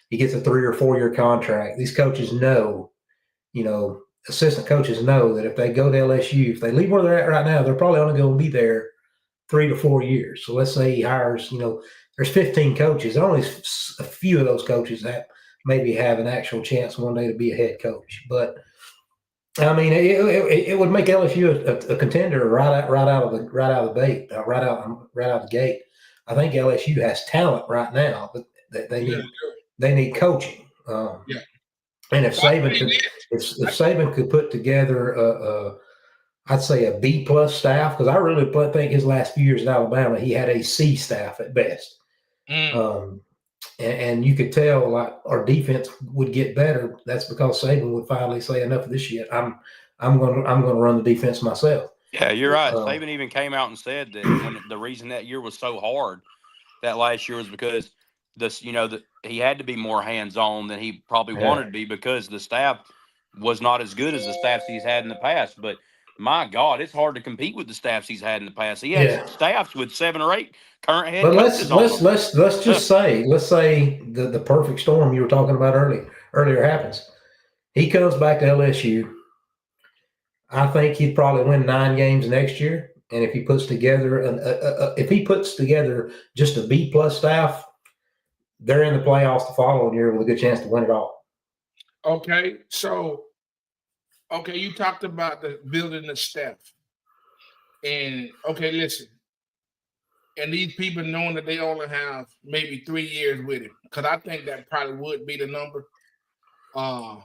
He gets a 3 or 4 year contract. These coaches know, assistant coaches know that if they go to LSU, if they leave where they're at right now, they're probably only going to be there 3 to 4 years. So let's say he hires, there's 15 coaches. Only a few of those coaches that maybe have an actual chance one day to be a head coach. But I mean, it would make LSU a contender right out of the gate. I think LSU has talent right now, but they Yeah, need coaching. yeah. And if Well, I Saban say could, this. if Saban could put together I'd say a B plus staff, because I really think his last few years at Alabama he had a C staff at best. Mm, Um, and you could tell like our defense would get better. That's because Saban would finally say enough of this shit. I'm gonna run the defense myself. Yeah, you're right. Uh, Saban even came out and said that when the reason that year was so hard that last year was because he had to be more hands on than he probably yeah. wanted to be because the staff was not as good as the staffs he's had in the past. But my God, it's hard to compete with the staffs he's had in the past. He had Yeah. staffs with 7 or 8 current head But let's coaches on let's them. let's let's just say the perfect storm you were talking about earlier happens. He comes back to LSU. I think he'd probably win 9 games next year. And if he puts together just a B plus staff, they're in the playoffs the following year with a good chance to win it all. okay, so you talked about the building the staff, and listen, and these people knowing that they only have maybe 3 years with him, because I think that probably would be the number. Uh,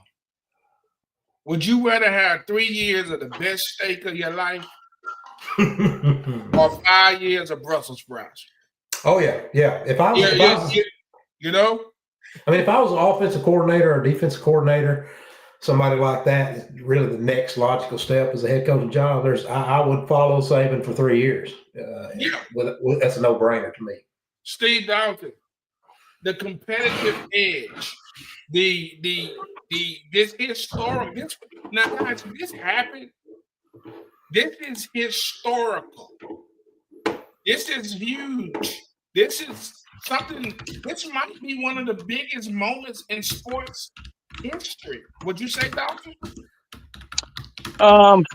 would you rather have 3 years of the best steak of your life or 5 years of Brussels sprouts? Oh yeah. If I was, Yeah, if I yeah, was, yeah. You know, I mean, if I was an offensive coordinator or defensive coordinator, somebody like that, really the next logical step is a head coaching job. I would follow Saban for 3 years. yeah. That's a no brainer to me. Steve Dalton, the competitive edge, this historic. This now, guys, this happened. This is historical. This is huge. This is something. This might be one of the biggest moments in sports history. Would you say, Dalton? Um,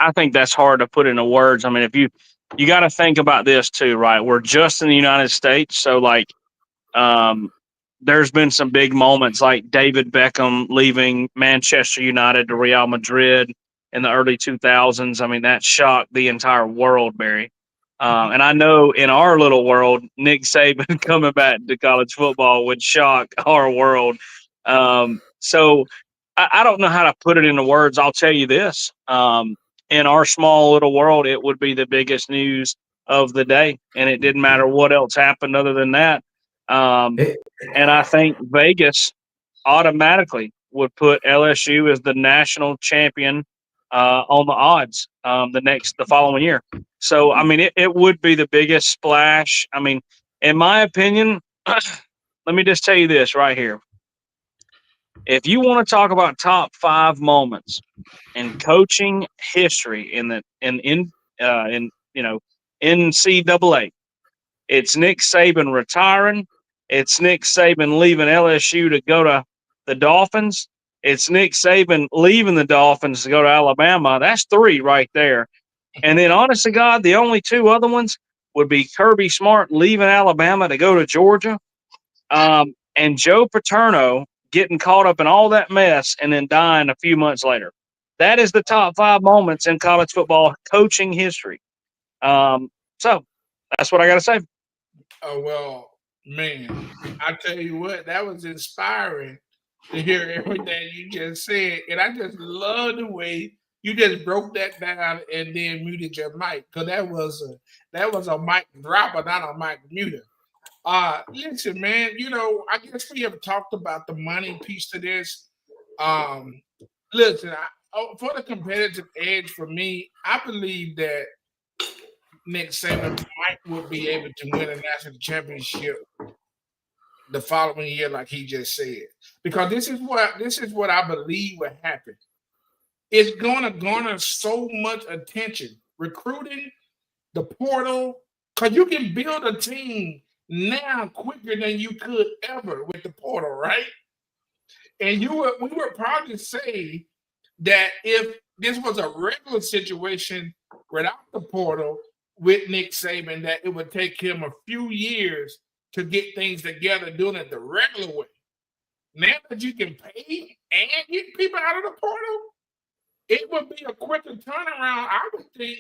I think that's hard to put into words. I mean, if you got to think about this too, right? We're just in the United States, so like, um, there's been some big moments like David Beckham leaving Manchester United to Real Madrid in the early 2000s. I mean, that shocked the entire world, Barry. And I know in our little world, Nick Saban coming back to college football would shock our world. So I don't know how to put it into words. I'll tell you this. In our small little world, it would be the biggest news of the day. And it didn't matter what else happened other than that. Um, It, and I think Vegas automatically would put LSU as the national champion on the odds the following year. So I mean, it would be the biggest splash. I mean, in my opinion, let me just tell you this right here. If you want to talk about top 5 moments in coaching history in NCAA, it's Nick Saban retiring. It's Nick Saban leaving LSU to go to the Dolphins. It's Nick Saban leaving the Dolphins to go to Alabama. That's 3 right there. And then, honest to God, the only 2 other ones would be Kirby Smart leaving Alabama to go to Georgia, and Joe Paterno getting caught up in all that mess and then dying a few months later. That is the top 5 moments in college football coaching history. So that's what I got to say. Oh, well, man, I tell you what, that was inspiring to hear everything you just said. And I just love the way you just broke that down and then muted your mic. Because that was a mic dropper, not a mic muter. Listen, man, I guess we have talked about the money piece to this. Listen, for the competitive edge for me, I believe that Nick Saban would be able to win a national championship the following year, like he just said. Because this is what I believe will happen. It's gonna garner so much attention, recruiting, the portal, because you can build a team now quicker than you could ever with the portal, right? And we would probably say that if this was a regular situation without the portal with Nick Saban, that it would take him a few years to get things together doing it the regular way. Now that you can pay and get people out of the portal, it would be a quicker turnaround, I would think,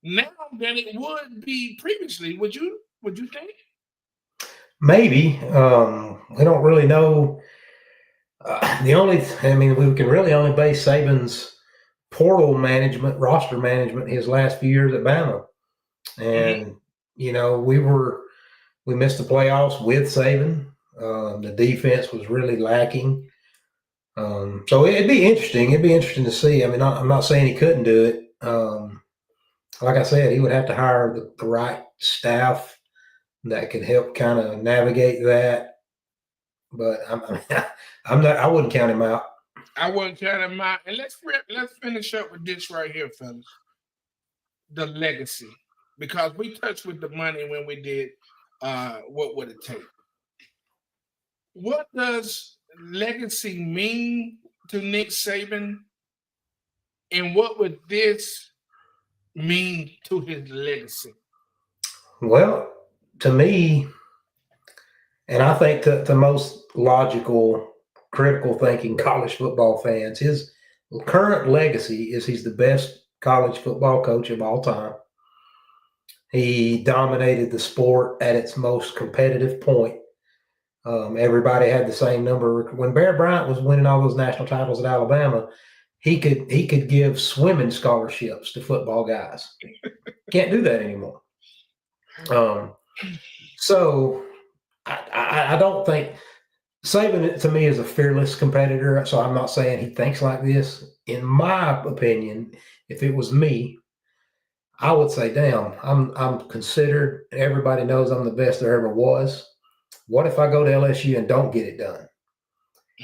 now than it would be previously. Would you think? Maybe. We don't really know. We can really only base Saban's portal management, roster management, his last few years at Bama. And, we missed the playoffs with Saban. The defense was really lacking. So it'd be interesting. It'd be interesting to see. I mean, I'm not saying he couldn't do it. Like I said, he would have to hire the right staff that could help kind of navigate that. But I wouldn't count him out. I wouldn't count him out. And let's finish up with this right here, fellas. The legacy. Because we touched with the money when we did what would it take? What does legacy mean to Nick Saban? And what would this mean to his legacy? Well, to me, and I think the most logical, critical thinking college football fans, his current legacy is he's the best college football coach of all time. He dominated the sport at its most competitive point. Everybody had the same number. When Bear Bryant was winning all those national titles at Alabama, he could give swimming scholarships to football guys. Can't do that anymore. So I don't think Saban, to me, is a fearless competitor. So I'm not saying he thinks like this. In my opinion, if it was me, I would say, damn, I'm considered. Everybody knows I'm the best there ever was. What if I go to LSU and don't get it done?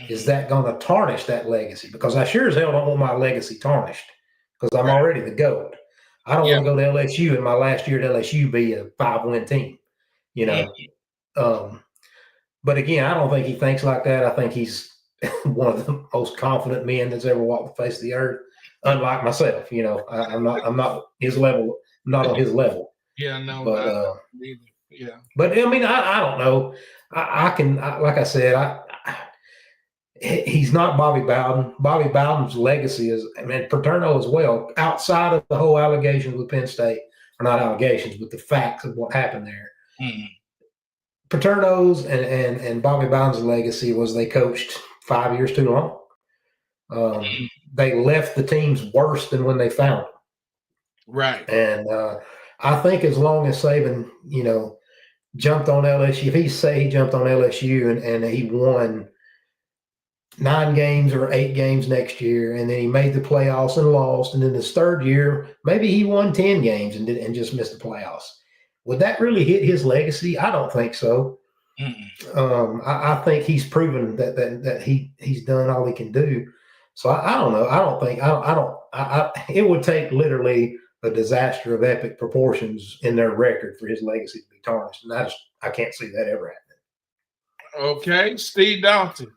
Is that going to tarnish that legacy? Because I sure as hell don't want my legacy tarnished because I'm already the GOAT. I don't want to go to LSU and my last year at LSU be a 5-win team, But again, I don't think he thinks like that. I think he's one of the most confident men that's ever walked the face of the earth. Unlike myself, I'm not his level, not on his level. Yeah, no, but yeah. But I mean, I don't know. Like I said, he's not Bobby Bowden. Bobby Bowden's legacy is, Paterno as well. Outside of the whole allegations with Penn State, or not allegations, but the facts of what happened there. Mm-hmm. Paterno's and Bobby Bowden's legacy was they coached 5 years too long. They left the teams worse than when they found them. Right. And I think as long as Saban, jumped on LSU, if he jumped on LSU and he won 9 games or 8 games next year, and then he made the playoffs and lost. And then his third year, maybe he won 10 games and just missed the playoffs. Would that really hit his legacy? I don't think so. I think he's proven that he's done all he can do. So I don't know. I don't think it would take literally a disaster of epic proportions in their record for his legacy to be tarnished, and I can't see that ever happening. Okay, Steve Dalton,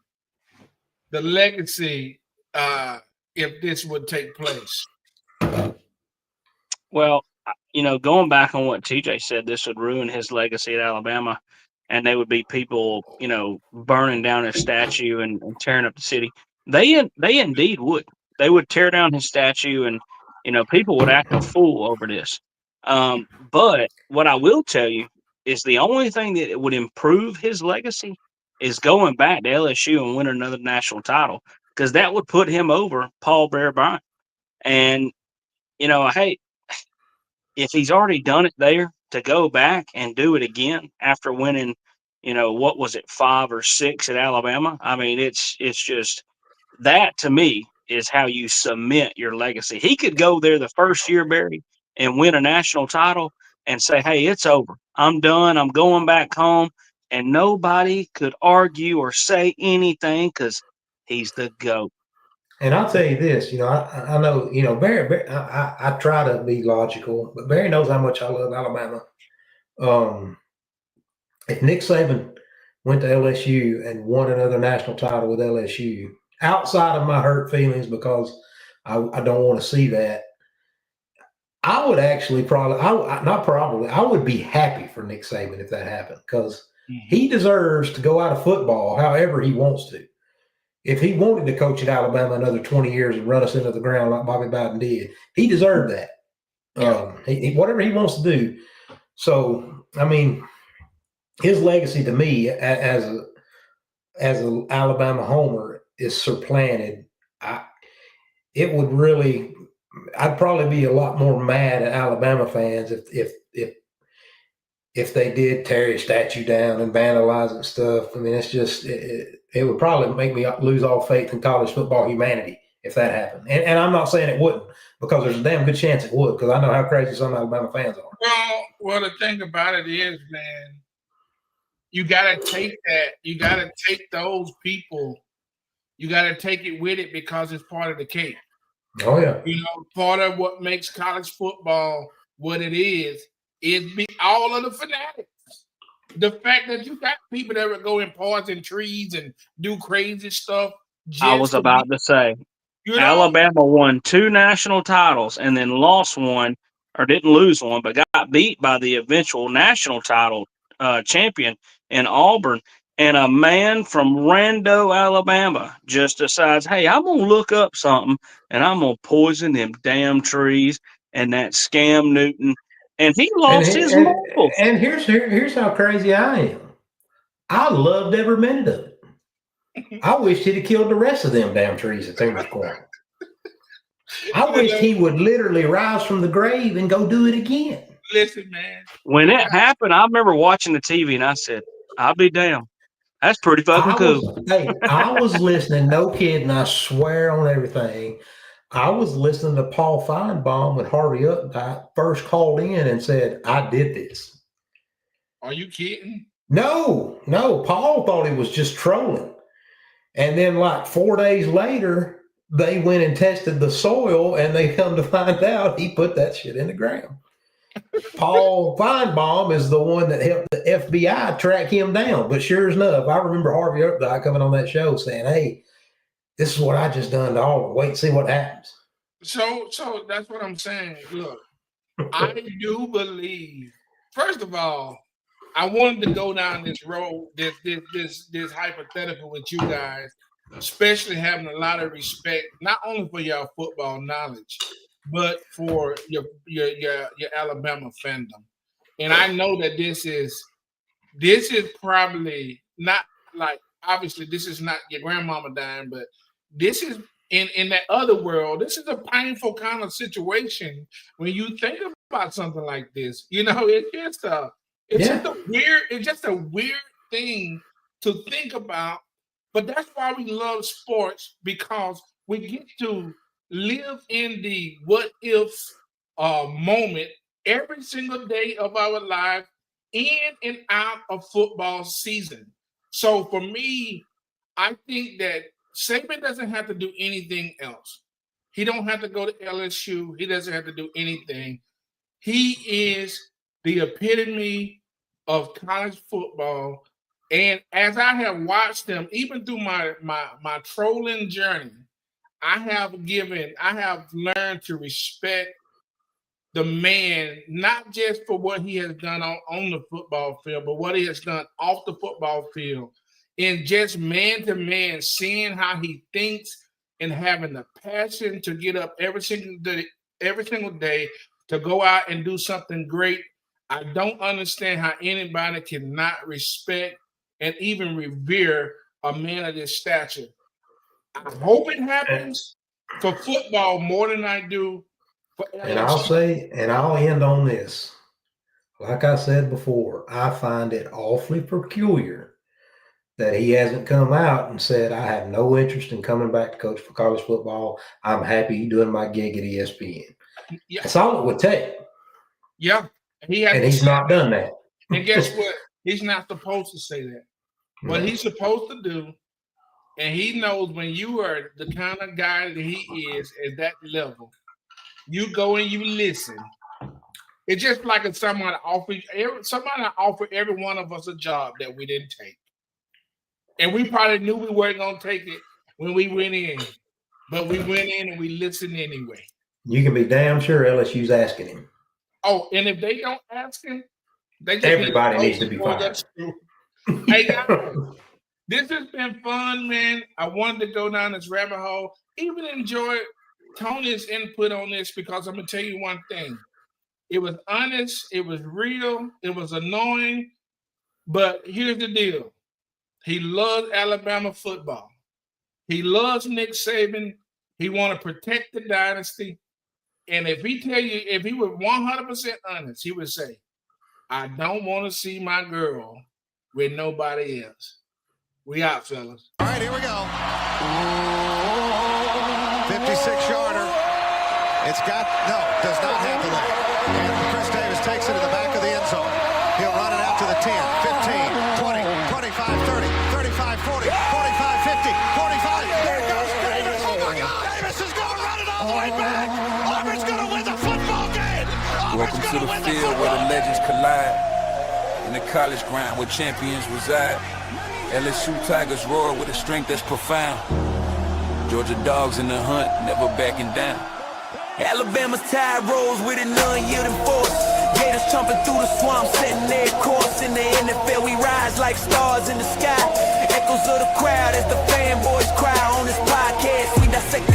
the legacy, if this would take place. Well, going back on what TJ said, this would ruin his legacy at Alabama, and they would be people, burning down his statue and tearing up the city. They indeed would. They would tear down his statue, and people would act a fool over this. But what I will tell you is the only thing that would improve his legacy is going back to LSU and winning another national title, because that would put him over Paul Bear Bryant. And hey, if he's already done it there, to go back and do it again after winning, what was it, 5 or 6 at Alabama? I mean, it's just that, to me, is how you cement your legacy. He could go there the first year, Barry, and win a national title and say, hey, it's over. I'm done. I'm going back home. And nobody could argue or say anything because he's the GOAT. And I'll tell you this, I know, Barry, I try to be logical, but Barry knows how much I love Alabama. If Nick Saban went to LSU and won another national title with LSU, outside of my hurt feelings because I don't want to see that, I would actually I would be happy for Nick Saban if that happened, because he deserves to go out of football however he wants to. If he wanted to coach at Alabama another 20 years and run us into the ground like Bobby Bowden did, he deserved that. Whatever he wants to do. So, I mean, his legacy to me as an Alabama homer is supplanted. I'd probably be a lot more mad at Alabama fans if they did tear his statue down and vandalize and stuff. I mean, it's just it would probably make me lose all faith in college football humanity if that happened. And I'm not saying it wouldn't, because there's a damn good chance it would, because I know how crazy some Alabama fans are. Well, the thing about it is, man, you got to take that. You got to take those people. You got to take it with it, because it's part of the cake. Oh, yeah. Part of what makes college football what it is be all of the fanatics. The fact that you got people that would go and poison trees and do crazy stuff. I was about to say, Alabama won 2 national titles and then lost one, or didn't lose one, but got beat by the eventual national title champion in Auburn. And a man from Rando, Alabama, just decides, hey, I'm going to look up something, and I'm going to poison them damn trees and that Scam Newton. And he lost his marbles. And here's how crazy I am. I loved every minute of it. I wished he'd have killed the rest of them damn trees at Timber's Corner. I wished he would literally rise from the grave and go do it again. Listen, man. When it happened, I remember watching the TV and I said, I'll be damned. That's pretty fucking cool. I was listening, no kidding, I swear on everything. I was listening to Paul Feinbaum when Harvey Updike first called in and said, I did this. Are you kidding? No. Paul thought he was just trolling. And then like 4 days later, they went and tested the soil, and they come to find out he put that shit in the ground. Paul Feinbaum is the one that helped the FBI track him down. But sure enough, I remember Harvey Updike coming on that show saying, hey, this is what I just done to all. Wait and see what happens. So that's what I'm saying. Look, I do believe, first of all, I wanted to go down this road, this hypothetical with you guys, especially having a lot of respect, not only for your football knowledge, but for your Alabama fandom. And I know that this is probably not, like, obviously this is not your grandmama dying, but this is in that other world. This is a painful kind of situation when you think about something like this. It's just a weird thing to think about But that's why we love sports, because we get to live in the what if moment every single day of our life, in and out of football season. So for me, I think that Saban doesn't have to do anything else. He don't have to go to LSU. He doesn't have to do anything. He is the epitome of college football. And as I have watched him, even through my trolling journey, I have learned to respect the man, not just for what he has done on the football field, but what he has done off the football field. And just man to man, seeing how he thinks and having the passion to get up every single day to go out and do something great. I don't understand how anybody cannot respect and even revere a man of this stature. I hope it happens for football more than I do for LSU. And I'll end on this. Like I said before, I find it awfully peculiar that he hasn't come out and said, I have no interest in coming back to coach for college football. I'm happy doing my gig at ESPN. Yeah. That's all it would take. Yeah. He's not done that. And guess what? He's not supposed to say that. What he's supposed to do, and he knows when you are the kind of guy that he is at that level, you go and you listen. It's just like if somebody offered every one of us a job that we didn't take. And we probably knew we weren't going to take it when we went in. But we went in and we listened anyway. You can be damn sure LSU's asking him. Oh, and if they don't ask him, everybody needs to be fired. Hey, guys, this has been fun, man. I wanted to go down this rabbit hole. Even enjoy Tony's input on this, because I'm going to tell you one thing. It was honest. It was real. It was annoying. But here's the deal. He loves Alabama football. He loves Nick Saban. He want to protect the dynasty. And if he was 100% honest, he would say, I don't want to see my girl with nobody else. We out, fellas. All right, here we go. 56-yarder. Does not have the leg. And Chris Davis takes it to the back of the end zone. He'll run it out to the 10, 15, 20, 25, 30, 35, 40, 45, 50, 45. There goes Davis. Oh, my God. Davis is going to run it all the way back. Auburn's going to win the football game. Welcome to the field where the legends collide, in the college grind where champions reside. LSU Tigers roar with a strength that's profound. Georgia Dogs in the hunt, never backing down. Alabama's tide rolls with an unyielding force. Gators chomping through the swamp, setting their course. In the NFL, we rise like stars in the sky. Echoes of the crowd as the fanboys cry on this podcast. We dissect